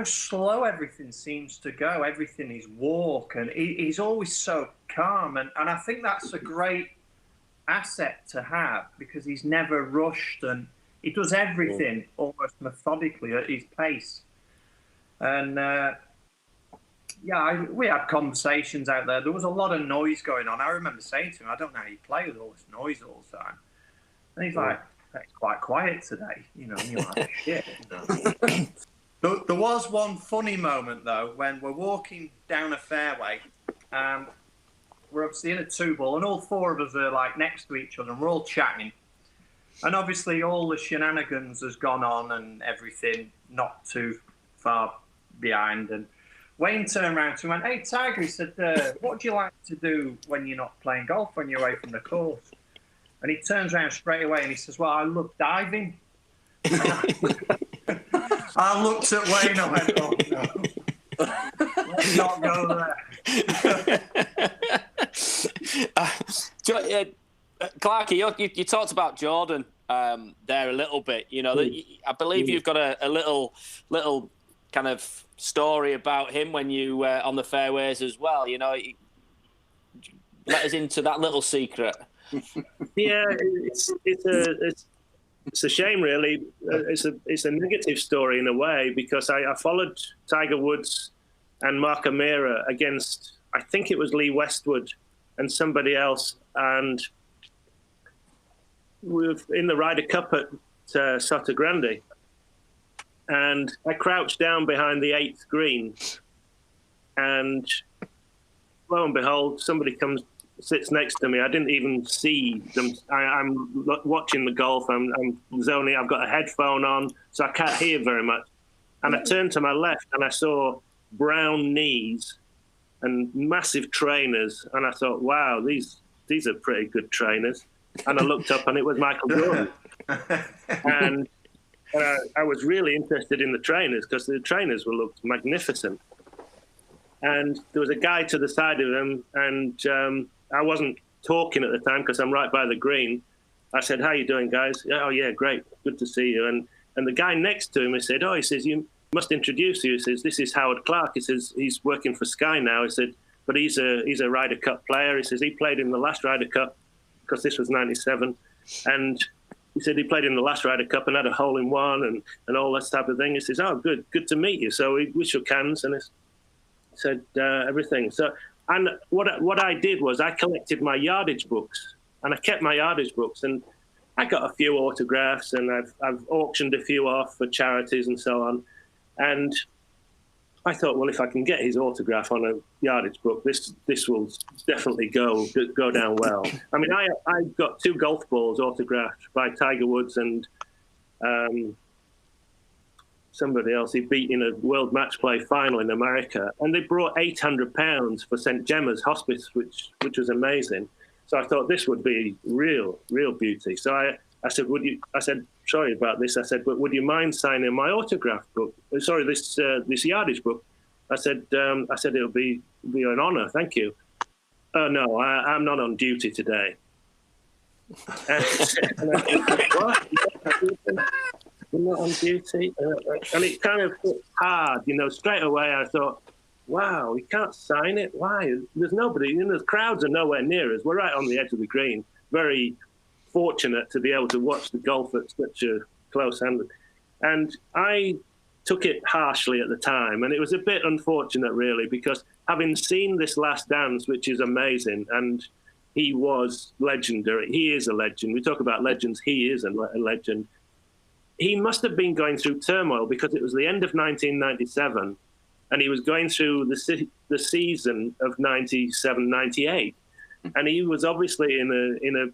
[SPEAKER 3] slow everything seems to go, everything, his walk, and he's always so calm. And I think that's a great asset to have, because he's never rushed and he does everything almost methodically at his pace. And we had conversations out there. There was a lot of noise going on. I remember saying to him, I don't know how you play with all this noise all the time. And he's like, it's quite quiet today, you know. And you're like, shit. You know? There was one funny moment, though, when we're walking down a fairway and we're obviously in a two ball, and all four of us are like next to each other, and we're all chatting. And obviously all the shenanigans has gone on and everything, not too far behind. And Wayne turned around to him and went, "Hey, Tiger," he said, "what do you like to do when you're not playing golf, when you're away from the course?" And he turns around straight away and he says, "Well, I love diving." I looked at Wayne and I went, "Oh, no. Let's not go there."
[SPEAKER 1] Clarky, you talked about Jordan there a little bit. You know, I believe you've got a little kind of story about him when you were on the fairways as well. You know, let us into that little secret.
[SPEAKER 4] Yeah, it's a shame, really. It's a negative story in a way, because I followed Tiger Woods and Mark O'Meara against, I think it was Lee Westwood and somebody else, and we were in the Ryder Cup at Soto Grande, and I crouched down behind the 8th green, and lo and behold, somebody sits next to me. I didn't even see them. I'm watching the golf. I'm zoning. I've got a headphone on, so I can't hear very much. And I turned to my left, and I saw brown knees and massive trainers, and I thought, wow, these are pretty good trainers. And I looked up, and it was Michael Jordan. And I was really interested in the trainers, because the trainers looked magnificent. And there was a guy to the side of him, and I wasn't talking at the time because I'm right by the green. I said, "How you doing, guys?" "Oh, yeah, great. Good to see you." And the guy next to him, he said, "Oh," he says, "you must introduce you." He says, "This is Howard Clark." He says, "He's working for Sky now." He said, "But he's a Ryder Cup player." He says, "He played in the last Ryder Cup," because this was 97. And he said he played in the last Ryder Cup and had a hole-in-one and all that type of thing. He says, "Oh, good to meet you." So we shook hands, and he said everything. So, and what I did was I collected my yardage books, and I kept my yardage books, and I got a few autographs, and I've auctioned a few off for charities and so on. And I thought, well, if I can get his autograph on a yardage book, this will definitely go down well. I mean, I got 2 golf balls autographed by Tiger Woods and somebody else he beat in a world match play final in America, and they brought £800 for St Gemma's Hospice, which was amazing. So I thought this would be real beauty. So I said, I said, sorry about this. I said, but would you mind signing my autograph book? Sorry, this yardage book. I said it'll be an honour. Thank you. Oh no, I'm not on duty today. And I said, what? I'm not on duty. And it kind of hit hard, straight away. I thought, wow, we can't sign it. Why? There's nobody. The crowds are nowhere near us. We're right on the edge of the green. Very fortunate to be able to watch the golf at such a close hand. And I took it harshly at the time, and it was a bit unfortunate, really, because having seen this Last Dance, which is amazing, and he was legendary. He is a legend. We talk about legends. He is a legend. He must have been going through turmoil because it was the end of 1997, and he was going through the season of 97, 98. And he was obviously in a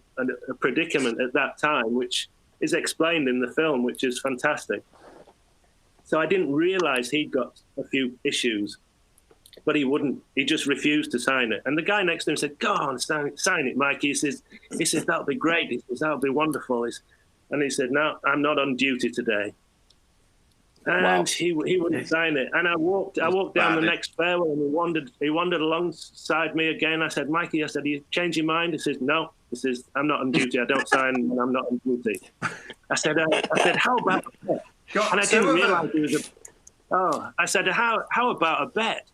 [SPEAKER 4] predicament at that time, which is explained in the film, which is fantastic. So I didn't realize he'd got a few issues, but he wouldn't. He just refused to sign it. And the guy next to him said, "Go on, sign it, Mike." He says, "That'll be great." He says, "That'll be wonderful." And he said, "No, I'm not on duty today." And wow. he wouldn't sign it. And I walked down the next fairway, and he wandered alongside me again. I said, "Mikey," I said, "you change your mind?" He says, "No." He says, "I'm not on duty. I don't sign when I'm not on duty." I said, "How about a bet?" And I didn't realize he was I said, how about a bet?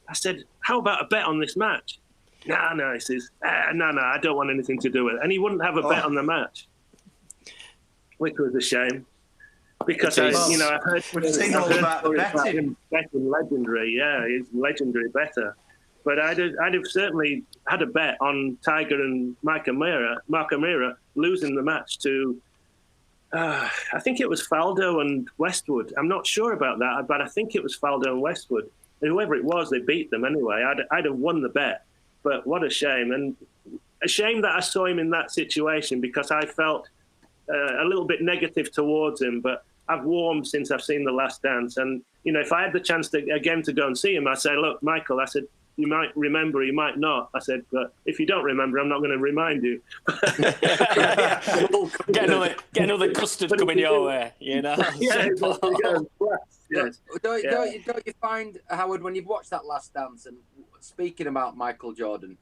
[SPEAKER 4] I said, "How about a bet on this match?" No, he says, no, I don't want anything to do with it. And he wouldn't have a bet on the match, which was a shame. Because I've heard about him betting legendary. Yeah, he's legendary better. But I'd have certainly had a bet on Tiger and Mark O'Meara losing the match to, I think it was Faldo and Westwood. I'm not sure about that, but I think it was Faldo and Westwood. Whoever it was, they beat them anyway. I'd have won the bet. But what a shame. And a shame that I saw him in that situation, because I felt a little bit negative towards him, but I've warmed since I've seen The Last Dance. And, if I had the chance to go and see him, I'd say, "Look, Michael," I said, "you might remember, you might not." I said, "But if you don't remember, I'm not going to remind you."
[SPEAKER 1] Get another custard coming your way,
[SPEAKER 2] Yes. Don't you find, Howard, when you've watched that Last Dance, and speaking about Michael Jordan,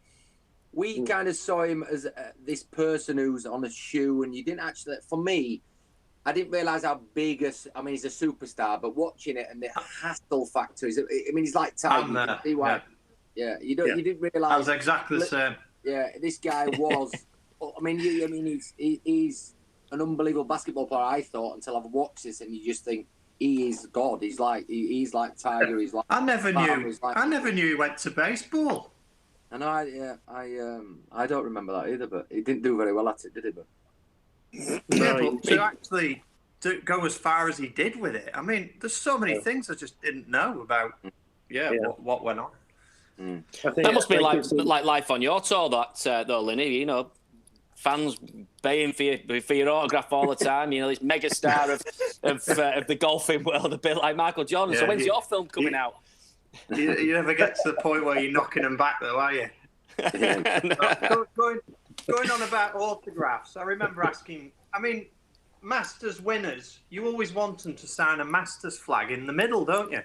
[SPEAKER 2] we kind of saw him as this person who's on a shoe, and you didn't actually, for me, I didn't realise how big he's a superstar, but watching it and the hassle factor, he's like Tiger. You didn't realise.
[SPEAKER 3] I was exactly the same.
[SPEAKER 2] Yeah, this guy was, he's an unbelievable basketball player, I thought, until I've watched this, and you just think, he is God. He's like Tiger. He's like,
[SPEAKER 3] I never knew he went to baseball.
[SPEAKER 2] And I don't remember that either, but he didn't do very well at it, did he? But
[SPEAKER 3] but to actually go as far as he did with it, there's so many things I just didn't know about. What went on.
[SPEAKER 1] That must be like life on your tour, that though, Lynny. Fans baying for your autograph all the time. This mega star of the golfing world, a bit like Michael Jordan. So when's your film coming out?
[SPEAKER 3] You never get to the point where you're knocking them back, though, are you? Going on about autographs, I remember asking, Masters winners, you always want them to sign a Masters flag in the middle, don't you?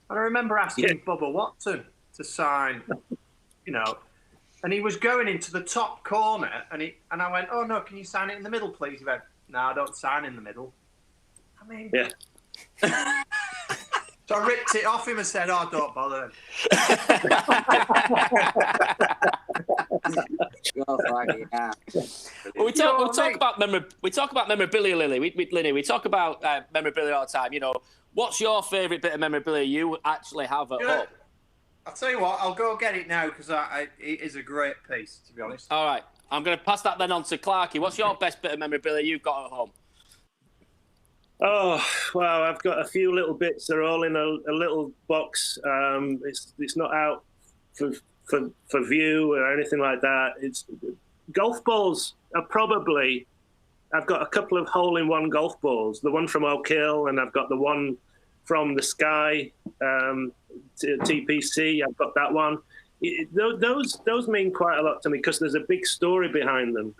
[SPEAKER 3] And I remember asking Bubba Watson to sign, and he was going into the top corner, and I went, "Oh no, can you sign it in the middle, please?" He went, "No, I don't sign in the middle." So I ripped it off him and said, "Oh, don't bother."
[SPEAKER 1] Well, we talk about memorabilia, Lynny. We talk about memorabilia all the time. What's your favourite bit of memorabilia you actually have at home?
[SPEAKER 3] I'll tell you what, I'll go get it now, because it is a great piece, to be honest.
[SPEAKER 1] All right, I'm going to pass that then on to Clarky. What's your best bit of memorabilia you've got at home?
[SPEAKER 4] Oh, well, I've got a few little bits. They're all in a little box. It's not out for view or anything like that. It's golf balls are probably. I've got a couple of hole-in-one golf balls. The one from Oak Hill, and I've got the one from the Sky TPC. I've got that one. Those mean quite a lot to me because there's a big story behind them.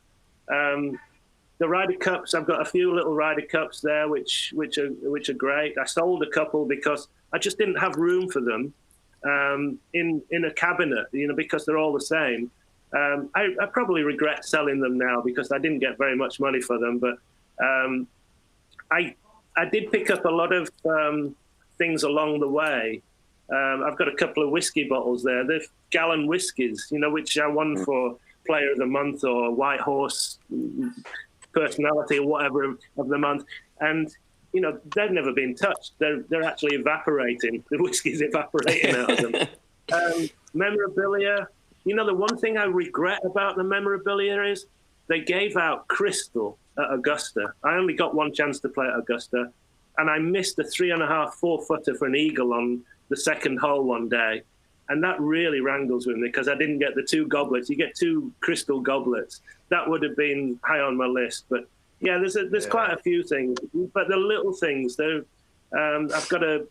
[SPEAKER 4] The Ryder Cups, I've got a few little Ryder Cups there, which are great. I sold a couple because I just didn't have room for them in a cabinet, because they're all the same. I probably regret selling them now because I didn't get very much money for them. But I did pick up a lot of things along the way. I've got a couple of whiskey bottles there. They're gallon whiskies, which I won for Player of the Month or White Horse Personality or whatever of the month. And, they've never been touched. They're actually evaporating. The whiskey's evaporating out of them. Memorabilia. The one thing I regret about the memorabilia is they gave out crystal at Augusta. I only got one chance to play at Augusta, and I missed a 3.5, 4-footer for an eagle on the second hole one day. And that really wrangles with me because I didn't get the 2 goblets. You get 2 crystal goblets. That would have been high on my list. But yeah, there's quite a few things. But the little things, I've got a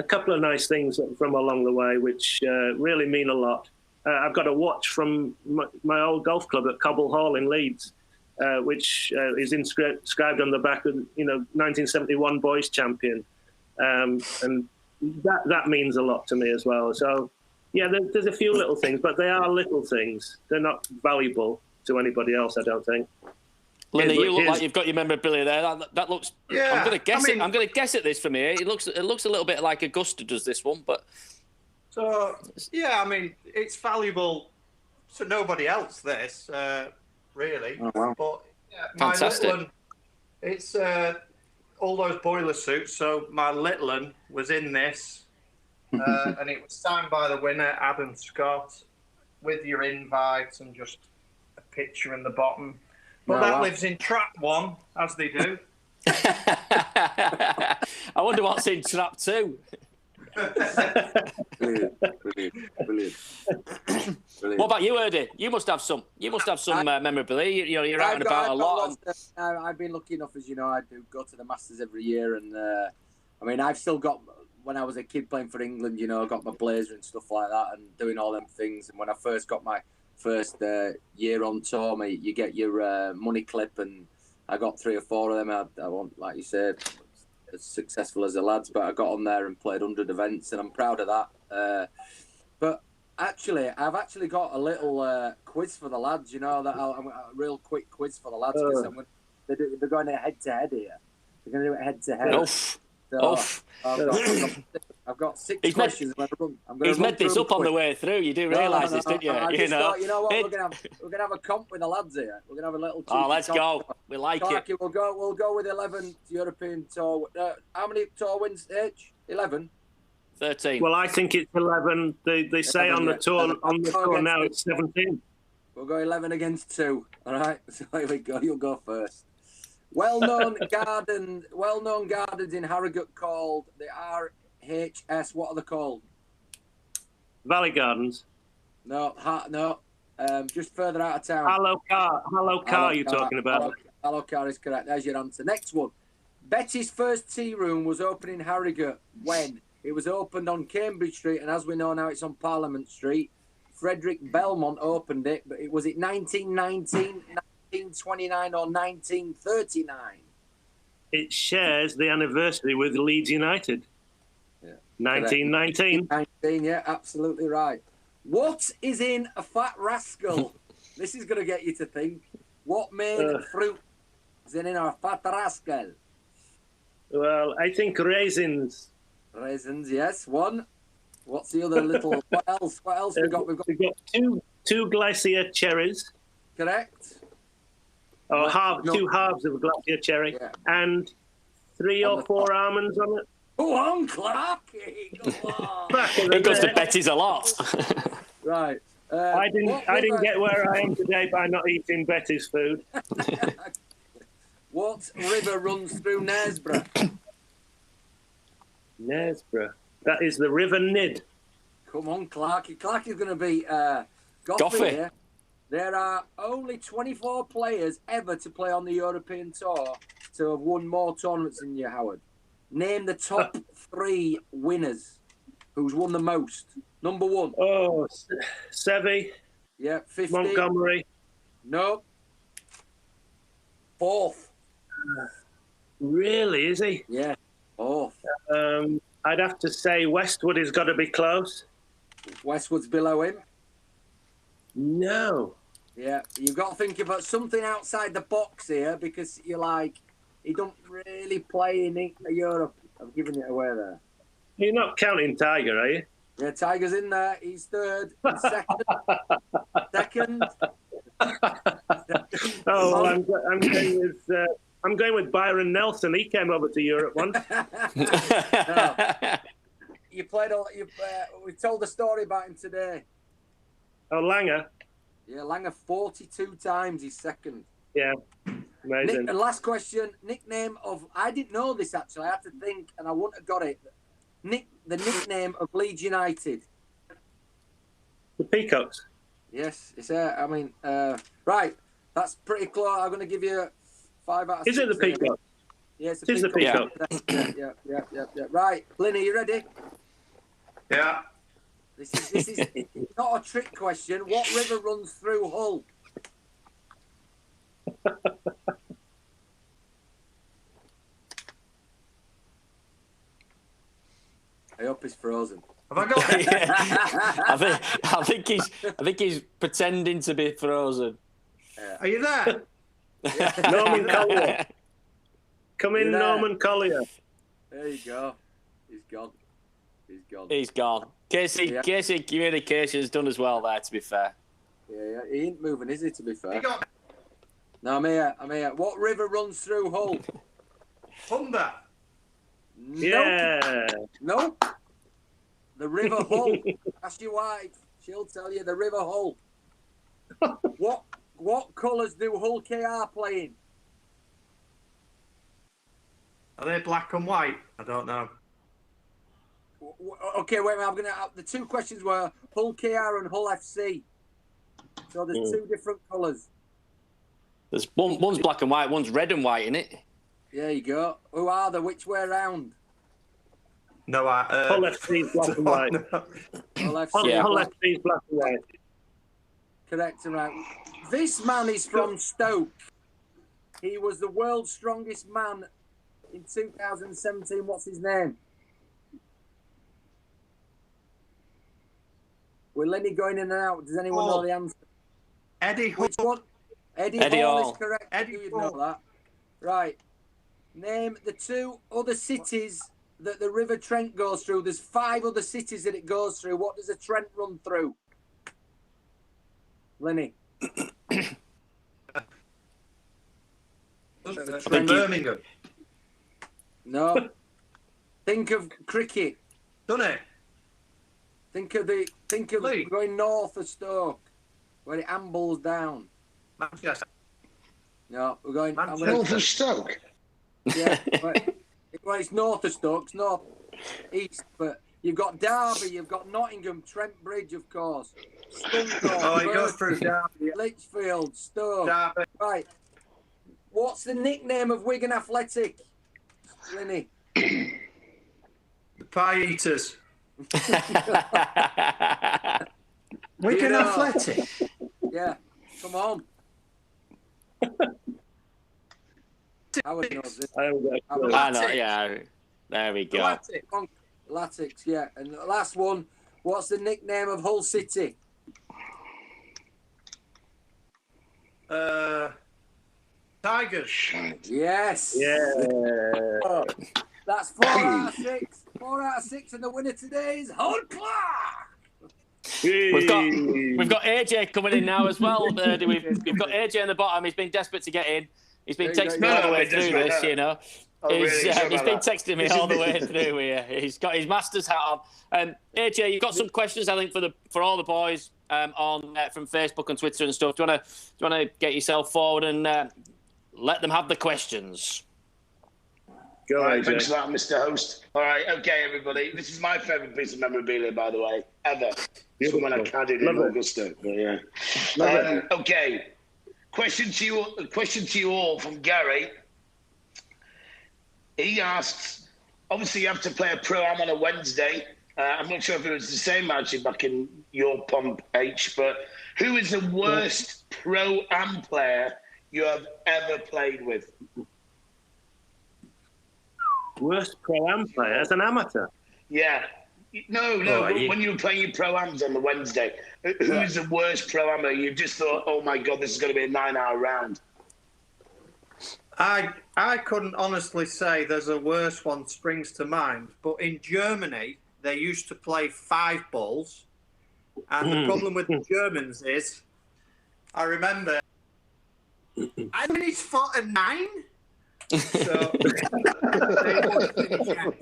[SPEAKER 4] couple of nice things from along the way, which really mean a lot. I've got a watch from my old golf club at Cobble Hall in Leeds, which is inscribed on the back of 1971 boys champion, and that means a lot to me as well. So yeah, there's a few little things, but they are little things. They're not valuable to anybody else, I don't think.
[SPEAKER 1] Lynny, you look like you've got your memorabilia there. That looks.
[SPEAKER 3] Yeah,
[SPEAKER 1] I'm going to guess it. I'm going to guess at this from here. It looks a little bit like Augusta does this one, but.
[SPEAKER 3] So, yeah, it's valuable to nobody else, this, really.
[SPEAKER 2] Oh, wow.
[SPEAKER 3] But yeah,
[SPEAKER 1] Fantastic.
[SPEAKER 3] My little one, it's all those boiler suits. So my little one was in this, and it was signed by the winner, Adam Scott, with your invite and just a picture in the bottom. But that lives in Trap 1, as they do.
[SPEAKER 1] I wonder what's in Trap 2.
[SPEAKER 2] Brilliant.
[SPEAKER 1] What about you, Hurdy? You must have some. Memorabilia. You're out and about a lot.
[SPEAKER 2] I've been lucky enough, as you know, I do go to the Masters every year, and I've still got. When I was a kid playing for England, I got my blazer and stuff like that, and doing all them things. And when I first got my first year on tour, mate, you get your money clip, and I got 3 or 4 of them. I want, like you said, as successful as the lads, but I got on there and played 100 events, and I'm proud of that. But actually, I've actually got a little quiz for the lads. A real quick quiz for the lads because they're going head-to-head here. They're going to do it head-to-head. I've got 6 questions.
[SPEAKER 1] He's made this up on the way through. You do realise this, didn't you?
[SPEAKER 2] Thought, you know what? We're gonna have a comp with the lads here. We're gonna have a little.
[SPEAKER 1] Let's go. We like it.
[SPEAKER 2] We'll go with 11 European Tour. How many tour wins each? 11.
[SPEAKER 1] 13.
[SPEAKER 4] Well, I think it's 11. They say 11, on the tour now it's 17.
[SPEAKER 2] We'll go 11 against 2. All right. So here we go. You'll go first. Well-known gardens in Harrogate called the RHS. What are they called?
[SPEAKER 4] Valley Gardens.
[SPEAKER 2] No. Just further out of town.
[SPEAKER 4] Hello Car. You're talking about.
[SPEAKER 2] Hello Car is correct. There's your answer. Next one. Betty's first tea room was opened in Harrogate when? It was opened on Cambridge Street, and as we know now, it's on Parliament Street. Frederick Belmont opened it, but was it 1919, 1929, or 1939?
[SPEAKER 4] It shares the anniversary with Leeds United.
[SPEAKER 2] Yeah.
[SPEAKER 4] 1919.
[SPEAKER 2] 19, yeah, absolutely right. What is in a Fat Rascal? This is going to get you to think. What main fruit is in our Fat Rascal?
[SPEAKER 4] Well, I think raisins.
[SPEAKER 2] Raisins, yes. 1. What's the other little? What else? We've got
[SPEAKER 4] two glacier cherries.
[SPEAKER 2] Correct.
[SPEAKER 4] Or two halves of a glacier cherry, and 3 or 4 almonds on it.
[SPEAKER 2] Go on, Clarky. Go on.
[SPEAKER 1] It goes to Betty's a lot.
[SPEAKER 2] Right.
[SPEAKER 4] I didn't get where I am today by not eating Betty's food.
[SPEAKER 2] What river runs through Knaresborough?
[SPEAKER 4] Knaresborough. That is the River Nid.
[SPEAKER 2] Come on, Clarky. Clarky's going to be Goffey here. There are only 24 players ever to play on the European Tour to have won more tournaments than you, Howard. Name the top 3 winners. Who's won the most? Number 1.
[SPEAKER 4] Oh, Seve.
[SPEAKER 2] Yeah, 50.
[SPEAKER 4] Montgomery.
[SPEAKER 2] No. 4th.
[SPEAKER 4] Really, is he?
[SPEAKER 2] Yeah, 4th.
[SPEAKER 4] I'd have to say Westwood has got to be close.
[SPEAKER 2] Westwood's below him.
[SPEAKER 4] No.
[SPEAKER 2] Yeah, you've got to think about something outside the box here because you're like, he don't really play in Europe. I'm giving it away there.
[SPEAKER 4] You're not counting Tiger, are you?
[SPEAKER 2] Yeah, Tiger's in there. He's 3rd. He's 2nd. 2nd.
[SPEAKER 4] Oh, I'm going with Byron Nelson. He came over to Europe once.
[SPEAKER 2] No. You played. We told the story about him today.
[SPEAKER 4] Oh, Langer.
[SPEAKER 2] Yeah, Langer 42 times. He's 2nd.
[SPEAKER 4] Yeah, amazing.
[SPEAKER 2] And last question. Nickname of. I didn't know this actually. I had to think, and I wouldn't have got it. The nickname of Leeds United.
[SPEAKER 4] The Peacocks.
[SPEAKER 2] Yes, it's. Right. That's pretty close. I'm going to give you 5 out of 6.
[SPEAKER 4] Is it the Peacock?
[SPEAKER 2] Yeah, it's
[SPEAKER 4] It is the Peacock.
[SPEAKER 2] Yeah. Right, Lynny, you ready?
[SPEAKER 3] Yeah.
[SPEAKER 2] This is not a trick question. What river runs through Hull? I hope he's frozen.
[SPEAKER 3] Have I got it?
[SPEAKER 1] I think he's pretending to be frozen.
[SPEAKER 3] Are you there?
[SPEAKER 4] Norman Collier. Come in, Norman Collier.
[SPEAKER 2] There you go. He's gone.
[SPEAKER 1] He's gone. Casey Communications done as well there, to be fair.
[SPEAKER 2] Yeah. He ain't moving, is he, to be fair?
[SPEAKER 3] You got
[SPEAKER 2] No, I'm here. What river runs through Hull?
[SPEAKER 3] Humber.
[SPEAKER 4] Yeah.
[SPEAKER 2] Nope. The River Hull. Ask your wife. She'll tell you the River Hull. What colours do Hull KR play in?
[SPEAKER 3] Are they black and white? I don't know.
[SPEAKER 2] Okay, wait a minute. I'm gonna. The 2 questions were Hull KR and Hull FC. So there's 2 different colours.
[SPEAKER 1] There's one's black and white, one's red and white, isn't it?
[SPEAKER 2] There you go. Who are they? Which way round?
[SPEAKER 3] No,
[SPEAKER 4] Hull FC's black and white.
[SPEAKER 2] Hull FC.
[SPEAKER 1] Yeah.
[SPEAKER 4] Hull FC's black and white.
[SPEAKER 2] Correct and right. This man is from Stoke. He was the world's strongest man in 2017. What's his name? With Lenny going in and out, does anyone know the answer?
[SPEAKER 3] Eddie Hall.
[SPEAKER 2] Which one? Eddie
[SPEAKER 1] Hall.
[SPEAKER 2] Hall is correct.
[SPEAKER 3] Eddie
[SPEAKER 2] You'd
[SPEAKER 3] Hall.
[SPEAKER 2] know that. Right. Name the 2 other cities that the River Trent goes through. There's 5 other cities that it goes through. What does the Trent run through? Lenny.
[SPEAKER 3] Birmingham.
[SPEAKER 2] No. Think of cricket.
[SPEAKER 3] Done it?
[SPEAKER 2] Think of
[SPEAKER 3] League.
[SPEAKER 2] going north of Stoke, where it ambles down.
[SPEAKER 3] Manchester.
[SPEAKER 2] No, we're going
[SPEAKER 5] North of Stoke.
[SPEAKER 2] Yeah, well, it's north of Stoke, it's north east, but you've got Derby, you've got Nottingham, Trent Bridge, of course. Scunthorpe,
[SPEAKER 3] Oh, he goes through Derby.
[SPEAKER 2] Lichfield, Stoke.
[SPEAKER 3] Derby.
[SPEAKER 2] Right. What's the nickname of Wigan Athletic, Lenny?
[SPEAKER 3] The Pie Eaters.
[SPEAKER 2] Wigan
[SPEAKER 3] Athletic.
[SPEAKER 2] Yeah, come on. Howard knows this.
[SPEAKER 4] I haven't got a clue.
[SPEAKER 1] I know, yeah. There we go.
[SPEAKER 2] Latics, yeah. And the last one, what's the nickname of Hull City?
[SPEAKER 3] Tigers.
[SPEAKER 2] Yes.
[SPEAKER 4] Yeah.
[SPEAKER 2] Oh, that's 4 out of 6. 4 out of 6, and the winner today is Hull Clark.
[SPEAKER 1] We've got AJ coming in now as well. We've got AJ in the bottom. He's been desperate to get in. He's been texting me all the way through this, you know. He's been texting me all the way through here. He's got his master's hat on. AJ, you've got some questions, I think, for all the boys from Facebook and Twitter and stuff. Do you want to get yourself forward and let them have the questions.
[SPEAKER 4] Go
[SPEAKER 5] All right,
[SPEAKER 4] ahead,
[SPEAKER 5] thanks
[SPEAKER 4] Jay.
[SPEAKER 5] for that, Mr. Host. All right, okay, everybody. This is my favourite piece of memorabilia, by the way, ever. It's when I caddied in Augusta. But yeah. Okay. Question to you all from Gary. He asks, obviously you have to play a pro-am on a Wednesday. I'm not sure if it was the same actually back in your pump, H, but who is the worst pro-am player you have ever played with?
[SPEAKER 4] Worst pro-am player as an amateur?
[SPEAKER 5] Yeah. No, when you were playing your pro-ams on the Wednesday, who's the worst pro-ammer? You just thought, oh my God, this is going to be a 9-hour round.
[SPEAKER 3] I couldn't honestly say there's a worse one springs to mind, but in Germany, they used to play 5 balls. And the problem with the Germans is, I remember, I finished 49. So, they would finish out.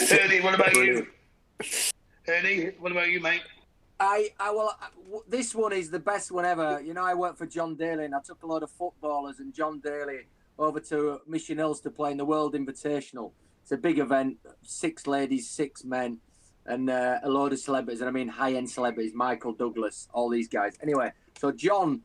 [SPEAKER 5] Hurdy, what about you? Hurdy, what about you, mate?
[SPEAKER 2] This one is the best one ever. You know, I worked for John Daly, and I took a load of footballers and John Daly over to Mission Hills to play in the World Invitational. It's a big event, 6 ladies, 6 men, and a load of celebrities. And I mean high-end celebrities, Michael Douglas, all these guys. Anyway, so John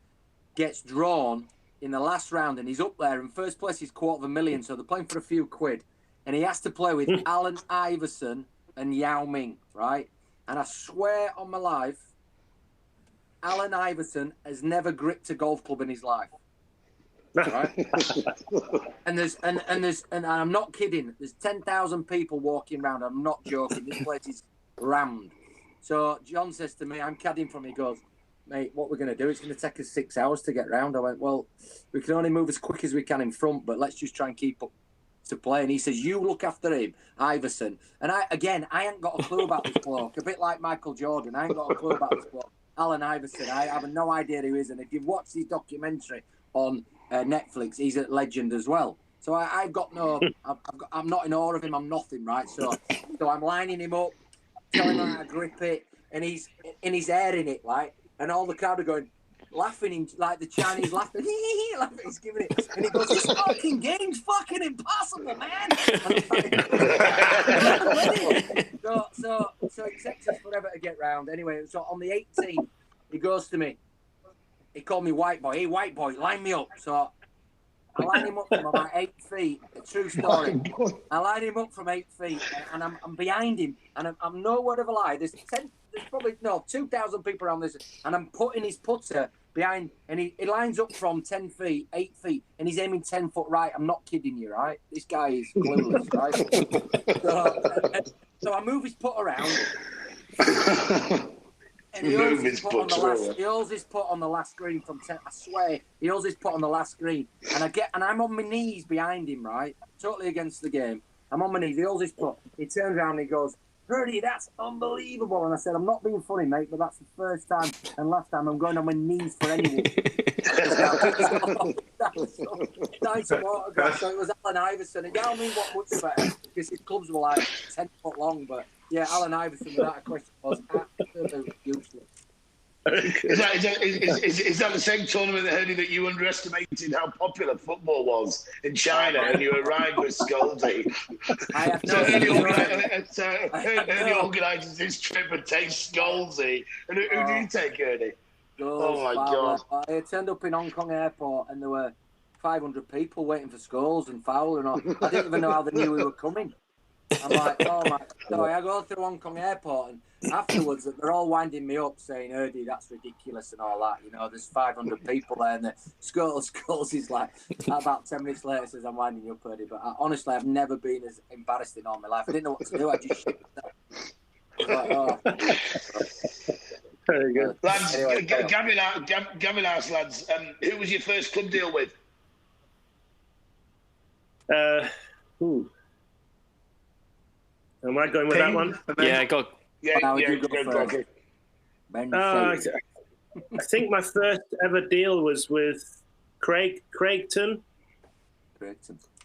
[SPEAKER 2] gets drawn in the last round, and he's up there. In first place, he's $250,000, so they're playing for a few quid. And he has to play with Allen Iverson and Yao Ming, right? And I swear on my life, Allen Iverson has never gripped a golf club in his life. Right? and I'm not kidding. There's 10,000 people walking around. I'm not joking. This place is rammed. So John says to me, I'm caddying from him. He goes, mate, what we're going to do, it's going to take us 6 hours to get round. I went, well, we can only move as quick as we can in front, but let's just try and keep up to play. And he says, you look after him, Iverson. And I ain't got a clue about this bloke. A bit like Michael Jordan, I ain't got a clue about this bloke. Allen Iverson, I have no idea who he is. And if you've watched his documentary on Netflix, he's a legend as well. So I've got no, I'm not in awe of him, I'm nothing, right? So I'm lining him up, telling him how to grip it, and he's airing it, right? And all the crowd are going, laughing, like the Chinese laughing, laughing, he's giving it. And he goes, this fucking game's fucking impossible, man. So it takes us forever to get round. Anyway, so on the 18th, he goes to me. He called me white boy. Hey, white boy, line me up. So I line him up from about 8 feet. A true story. I line him up from 8 feet, and I'm behind him. And I'm no word of a lie. There's probably 2,000 people around this, and I'm putting his putter behind, and he lines up from 10 feet, 8 feet, and he's aiming 10 foot right. I'm not kidding you, right? This guy is clueless, right? So I move his putt around, and he holds his putt on the last green from 10. I swear, he holds his putt on the last green, and I'm on my knees behind him, right? Totally against the game. I'm on my knees. He holds his putt. He turns around and he goes, Hurdy, that's unbelievable. And I said, I'm not being funny, mate, but that's the first time and last time I'm going on my knees for anyone. Nice autograph. So it was Allen Iverson. And I mean, what much better, because his clubs were like 10 foot long. But yeah, Allen Iverson, without a question, was absolutely useless.
[SPEAKER 5] Is that the same tournament, Hurdy, that you underestimated how popular football was in China and you arrived with Scalzi?
[SPEAKER 2] I have no idea.
[SPEAKER 5] Hurdy organises this trip and takes Scalzi. And who do you take, Hurdy? Oh, my God.
[SPEAKER 2] I turned up in Hong Kong airport and there were 500 people waiting for Scholes and Fowler and all. I didn't even know how they knew we were coming. I'm like, oh my. So I go through Hong Kong airport and afterwards they're all winding me up saying, Hurdy, that's ridiculous and all that. You know, there's 500 people there and the Scholes is like, about 10 minutes later says, I'm winding you up, Hurdy. But honestly, I've never been as embarrassed in all my life. I didn't know what to do. I just shit myself.
[SPEAKER 4] Very good.
[SPEAKER 5] Lads, Gavin asked, lads, who was your first club deal with?
[SPEAKER 4] Am I going with that one?
[SPEAKER 1] Yeah, go.
[SPEAKER 5] Go.
[SPEAKER 4] I think my first ever deal was with Craigton. I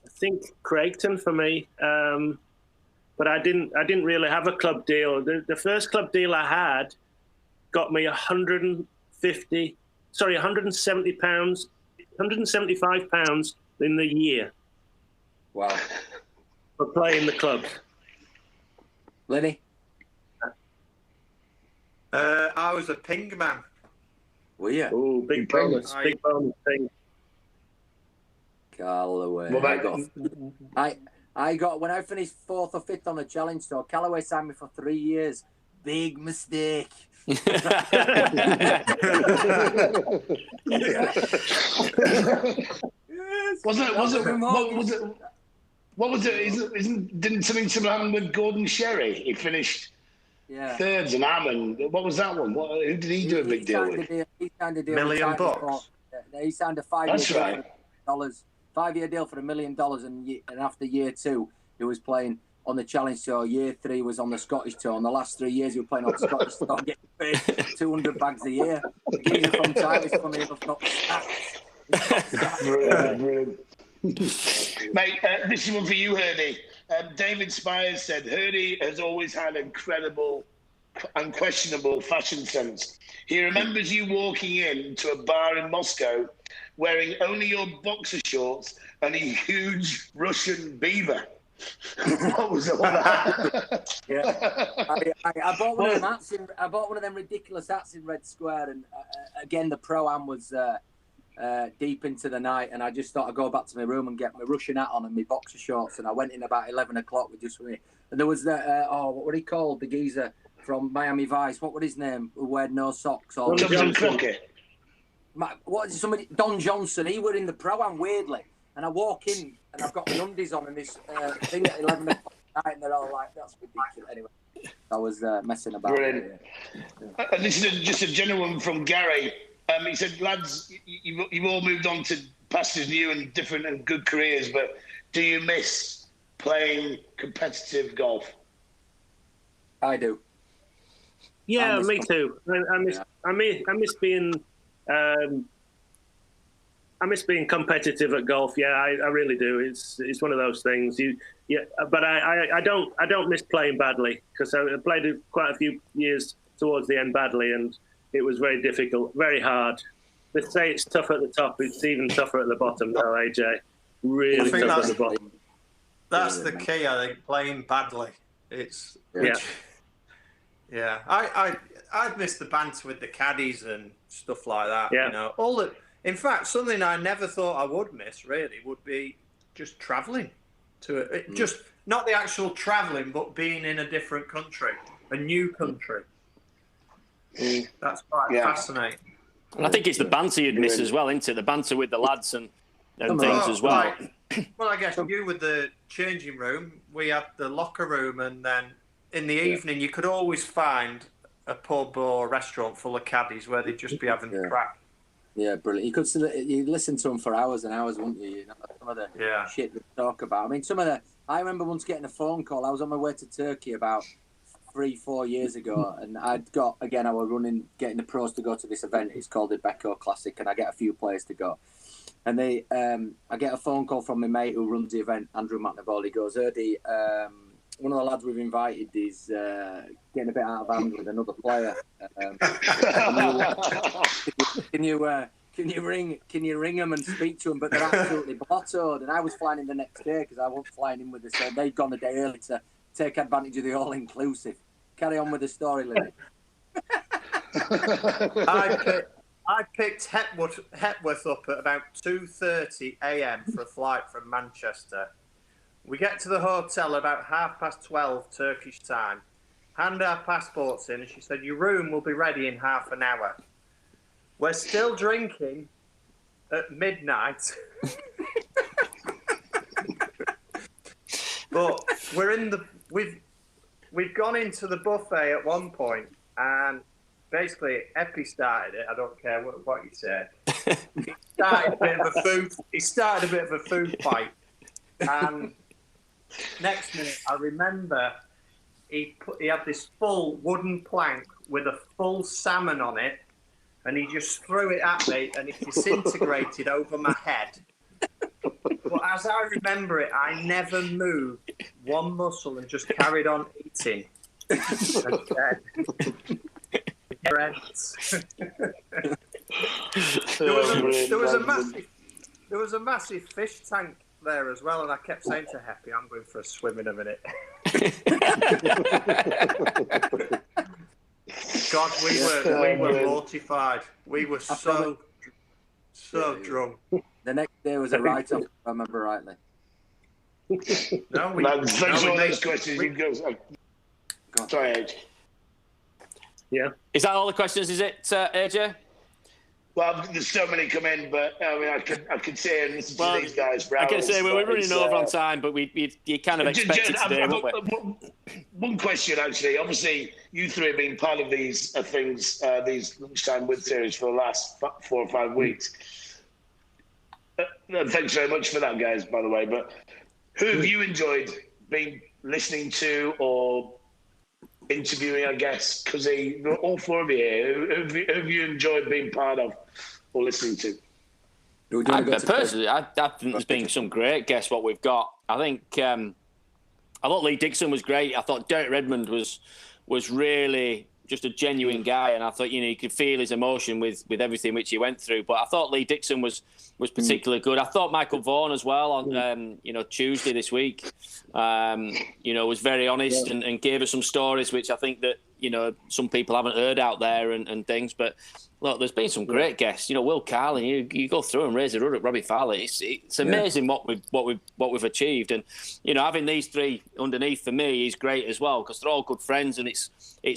[SPEAKER 4] think Craigton for me, but I didn't really have a club deal. The first club deal I had got me 175 pounds in the year.
[SPEAKER 2] Wow.
[SPEAKER 4] For playing the clubs.
[SPEAKER 2] Lynny?
[SPEAKER 3] I was a ping man.
[SPEAKER 2] Were you?
[SPEAKER 4] Oh, big bonus. Big bonus thing.
[SPEAKER 2] Callaway. I got when I finished 4th or 5th on the challenge tour, Callaway signed me for 3 years. Big mistake.
[SPEAKER 5] Was it? Didn't something similar happen with Gordon Sherry? He finished thirds and Hammond. What was that one? Who did he do a big deal with?
[SPEAKER 2] He signed a deal.
[SPEAKER 3] $1 million.
[SPEAKER 2] He signed a 5-year
[SPEAKER 5] That's
[SPEAKER 2] deal
[SPEAKER 5] right.
[SPEAKER 2] for $1 5-year deal for $1 million, and after year 2, he was playing on the Challenge Tour. Year 3 was on the Scottish Tour. And the last 3 years, he was playing on the Scottish Tour, getting paid 200 bags a year. The geezer from Thailand, funny enough, got stats.
[SPEAKER 5] Brilliant. Mate, this is one for you, Hurdy. David Spires said, Hurdy has always had incredible, unquestionable fashion sense. He remembers you walking into a bar in Moscow wearing only your boxer shorts and a huge Russian beaver. What was all that?
[SPEAKER 2] I bought one of them hats. I bought one of them ridiculous hats in Red Square, and again the pro-am was deep into the night, and I just thought I'd go back to my room and get my Russian hat on and my boxer shorts, and I went in about 11 o'clock with just me. And there was what were he called? The geezer from Miami Vice. What was his name? Who wear no socks? Or
[SPEAKER 5] John Crockett.
[SPEAKER 2] What is it, somebody? Don Johnson. He were in the pro-am weirdly, and I walk in and I've got my undies on and this thing at 11 o'clock at night, and they're all like, "That's ridiculous." Anyway, I was messing about.
[SPEAKER 5] Brilliant. And this is just a gentleman from Gary. He said, "Lads, you've all moved on to pastures new and different and good careers, but do you miss playing competitive golf?"
[SPEAKER 2] I do.
[SPEAKER 4] Yeah, me too. I miss being. I miss being competitive at golf. Yeah, I really do. It's one of those things. But I don't miss playing badly, because I played quite a few years towards the end badly, and it was very difficult, very hard. They say it's tough at the top. It's even tougher at the bottom, though, AJ. Really tough at the bottom.
[SPEAKER 3] That's the key, I think. Playing badly. It's yeah. I'd miss the banter with the caddies and stuff like that.
[SPEAKER 4] Yeah.
[SPEAKER 3] You know, in fact, something I never thought I would miss really would be just travelling to it. Just not the actual travelling, but being in a different country, a new country. That's quite fascinating.
[SPEAKER 1] And I think it's the banter you'd miss as well, isn't it? The banter with the lads and things as well.
[SPEAKER 3] Well, I guess you with the changing room, we had the locker room, and then in the evening you could always find a pub or a restaurant full of caddies where they'd just be having the crack.
[SPEAKER 2] Yeah, brilliant. You'd listen to them for hours and hours, wouldn't you? You know, some of the shit they talk about. I mean, I remember once getting a phone call. I was on my way to Turkey about 3-4 years ago, and I was getting the pros to go to this event. It's called the Beko Classic, and I get a few players to go. And I get a phone call from my mate who runs the event, Andrew McNaball. He goes, "Hurdy, one of the lads we've invited is getting a bit out of hand with another player. Can you ring them and speak to them? But they're absolutely blottoed." And I was flying in the next day because I wasn't flying in with this. So they'd gone a day early to take advantage of the all-inclusive. Carry on with the story, Lynn.
[SPEAKER 3] I picked Hepworth up at about 2:30 a.m. for a flight from Manchester. We get to the hotel about 12:30 Turkish time, hand our passports in, and she said, "Your room will be ready in half an hour." We're still drinking at midnight. But we've gone into the buffet at one point, and basically Epi started it. I don't care what you said. He started a bit of a food fight, and next minute, I remember he had this full wooden plank with a full salmon on it, and he just threw it at me, and it disintegrated over my head. But as I remember it, I never moved one muscle and just carried on eating. There was a massive fish tank there as well, and I kept saying to Happy, "I'm going for a swim in a minute." God, we were mortified. We were so drunk.
[SPEAKER 2] The next day was a write-off, if I remember rightly.
[SPEAKER 3] No,
[SPEAKER 5] thanks for all those questions. Sorry, Age.
[SPEAKER 4] Yeah.
[SPEAKER 1] Is that all the questions? Is it, AJ?
[SPEAKER 5] Well, there's so many come in, but I mean, I could say and listen to these guys for hours.
[SPEAKER 1] I can say we're running over on time, but you kind of expected today, won't we?
[SPEAKER 5] One question, actually. Obviously, you three have been part of these things, these lunchtime with series for the last 4 or 5 weeks. Thanks very much for that, guys, by the way. But who have you enjoyed listening to or interviewing, I guess? Because all 4 of you here, who have you enjoyed being part of or listening to?
[SPEAKER 1] Personally, I think there's been some great guests what we've got. I thought Lee Dixon was great. I thought Derek Redmond was really just a genuine guy, and I thought you could feel his emotion with everything which he went through. But I thought Lee Dixon was particularly good. I thought Michael Vaughan as well on Tuesday this week, was very honest and gave us some stories which I think that some people haven't heard out there and things. But look, there's been some great guests. Will Carlin, you go through and raise a rud at Robbie Fowler. It's amazing what we've achieved, and having these 3 underneath for me is great as well because they're all good friends, and it's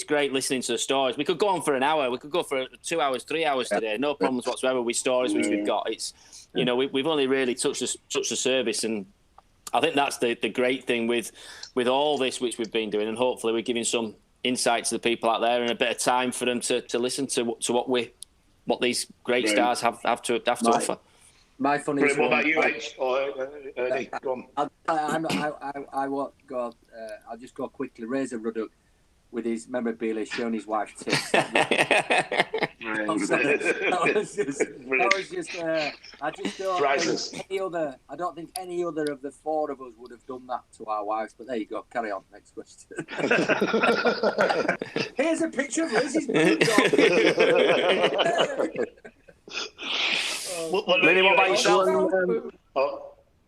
[SPEAKER 1] great listening to the stories. We could go on for an hour, we could go for 2 hours, 3 hours today, no problems whatsoever with stories which we've got. It's we've only really touched the surface, and I think that's the great thing with all this which we've been doing, and hopefully we're giving some insight to the people out there and a bit of time for them to listen to what these great stars have to offer.
[SPEAKER 2] My funniest
[SPEAKER 5] what
[SPEAKER 2] one.
[SPEAKER 5] about you, H? Or Hurdy? Go on.
[SPEAKER 2] I'll just go quickly. Razor Ruddock with his memorabilia showing his wife's tits. I don't think any other of the 4 of us would have done that to our wives. But there you go. Carry on. Next question. Here's a picture of Liz's bulldog.
[SPEAKER 1] Lynny, what about yourself?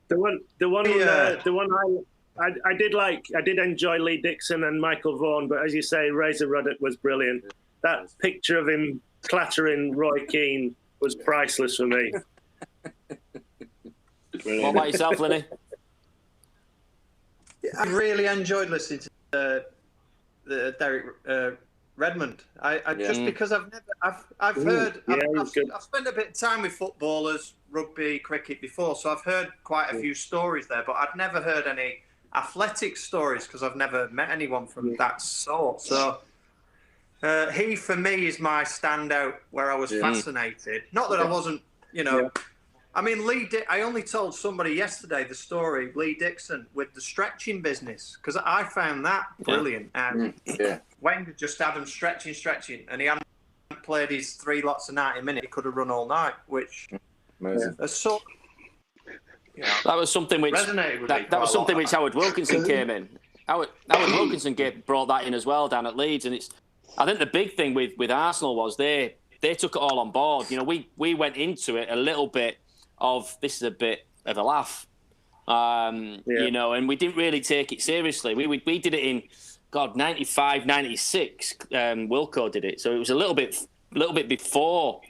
[SPEAKER 4] The one I did enjoy Lee Dixon and Michael Vaughan, but as you say, Razor Ruddock was brilliant. That picture of him clattering Roy Keane was priceless for me.
[SPEAKER 1] What about yourself, Lynny?
[SPEAKER 3] I really enjoyed listening to Derek Redmond. Just because I've spent a bit of time with footballers, rugby, cricket before, so I've heard quite a few stories there, but I've never heard any athletic stories because I've never met anyone from that sort. So he, for me, is my standout where I was fascinated. Not that I wasn't, I mean, I only told somebody yesterday the story, Lee Dixon, with the stretching business, because I found that brilliant. And Wenger just had him stretching, and he hadn't played his 3 lots of 90 minutes. He could have run all night, which
[SPEAKER 1] that was something which which Howard Wilkinson came in. Howard Wilkinson brought that in as well down at Leeds, and I think the big thing with Arsenal was they took it all on board. We went into it a little bit of this is a bit of a laugh, and we didn't really take it seriously. We did it in 95, 96. Wilco did it, so it was a little bit before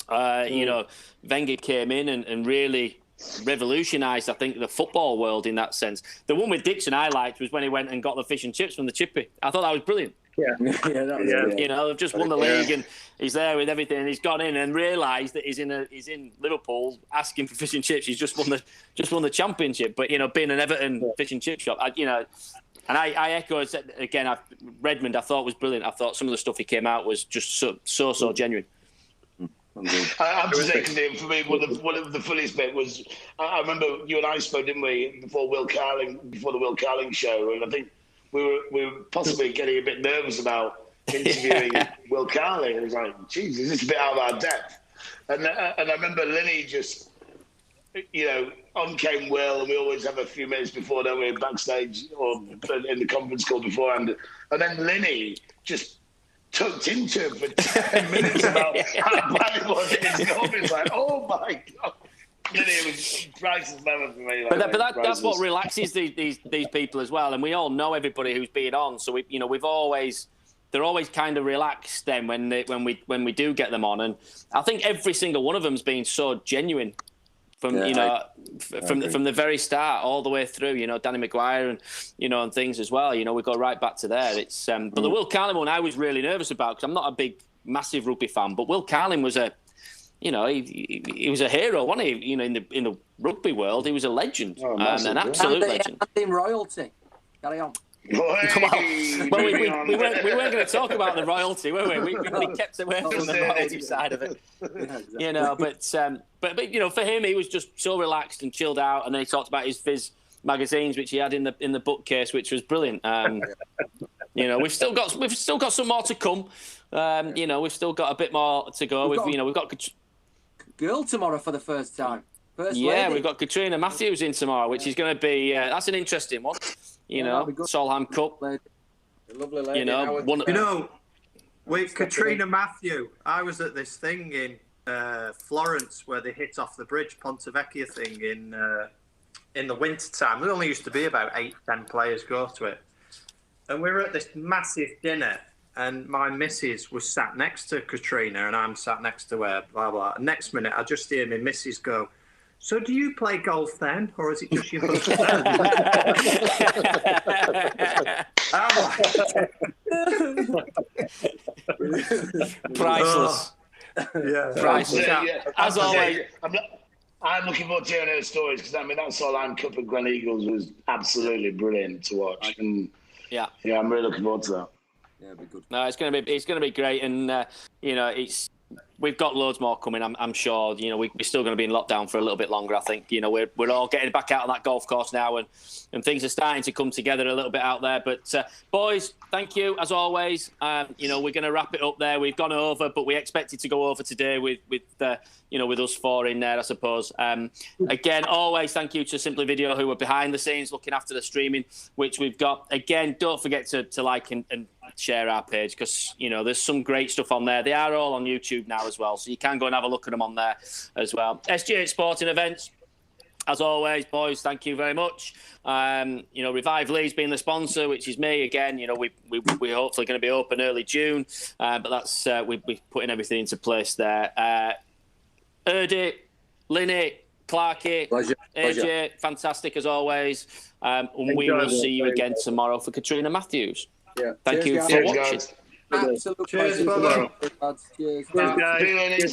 [SPEAKER 1] Wenger came in and really revolutionised, I think, the football world in that sense. The one with Dixon I liked was when he went and got the fish and chips from the chippy. I thought that was brilliant. They've just won the league and he's there with everything, and he's gone in and realised that he's in Liverpool asking for fish and chips. He's just won the championship, but being an Everton fish and chip shop, and I echo again. Redmond, I thought was brilliant. I thought some of the stuff he came out was just so genuine.
[SPEAKER 5] I have to say, for me, one of the funniest bit was I remember you and I spoke, didn't we, before the Will Carling show, and I think we were possibly getting a bit nervous about interviewing Will Carling. It was like, Jesus, it's a bit out of our depth. And I remember Lynny just, on came Will, and we always have a few minutes before, don't we, backstage or in the conference call beforehand. And then Lynny just tucked into him for 10 minutes about how bad it was in his goal. It's like, oh my God. It was Bryce's moment for me.
[SPEAKER 1] But that's what relaxes these people as well. And we all know everybody who's been on. So, they're always kind of relaxed then when we do get them on. And I think every single one of them's been so genuine. From from the very start all the way through, Danny Maguire and and things as well. We go right back to there. It's but the Will Carlin one I was really nervous about because I'm not a massive rugby fan, but Will Carlin was he was a hero, wasn't he? In the rugby world, he was a legend, an absolute legend.
[SPEAKER 2] Team royalty. Carry on.
[SPEAKER 1] Well, we weren't going to talk about the royalty, were we? We kept away from the royalty side of it, But for him, he was just so relaxed and chilled out, and then he talked about his Fizz magazines, which he had in the bookcase, which was brilliant. We've still got some more to come. We've still got a bit more to go. We've got
[SPEAKER 2] girl tomorrow for the first time.
[SPEAKER 1] We've got Katrina Matthews in tomorrow, which is going to be that's an interesting one. Solheim Cup.
[SPEAKER 2] Lovely lady.
[SPEAKER 3] With Katrina Matthew, I was at this thing in Florence where they hit off the bridge, Ponte Vecchia thing in the winter time. There only used to be about 8-10 players go to it, and we were at this massive dinner. And my missus was sat next to Katrina, and I'm sat next to her. Blah blah. And next minute, I just hear my missus go, "So do you play golf then, or is it just your husband?"
[SPEAKER 1] Priceless. Priceless. As always.
[SPEAKER 5] I'm looking forward to hearing her stories because that Solheim Cup at Glen Eagles was absolutely brilliant to watch, and I'm really looking forward to that.
[SPEAKER 2] Yeah, it'll be good.
[SPEAKER 1] No, it's going to be great, and we've got loads more coming. I'm sure. We're still going to be in lockdown for a little bit longer. I think. We're all getting back out on that golf course now, and things are starting to come together a little bit out there. But boys, thank you as always. We're going to wrap it up there. We've gone over, but we expected to go over today with us four in there, I suppose. Again, always thank you to Simply Video who were behind the scenes looking after the streaming, which we've got. Again, don't forget to like and share our page because there's some great stuff on there. They are all on YouTube now as well, so you can go and have a look at them on there as well. SG8 Sporting Events, as always, boys, thank you very much. Revive Lee's been the sponsor, which is me again. We're hopefully going to be open early June, but that's we're putting everything into place there. Hurdy, Lynny, Clarky, AJ, fantastic as always. And we will see you again tomorrow for Katrina Matthews.
[SPEAKER 2] Yeah.
[SPEAKER 1] Thank you for watching.
[SPEAKER 2] Absolute
[SPEAKER 3] Cheers,
[SPEAKER 2] pleasure.
[SPEAKER 3] brother.
[SPEAKER 2] Cheers,
[SPEAKER 4] Cheers, guys.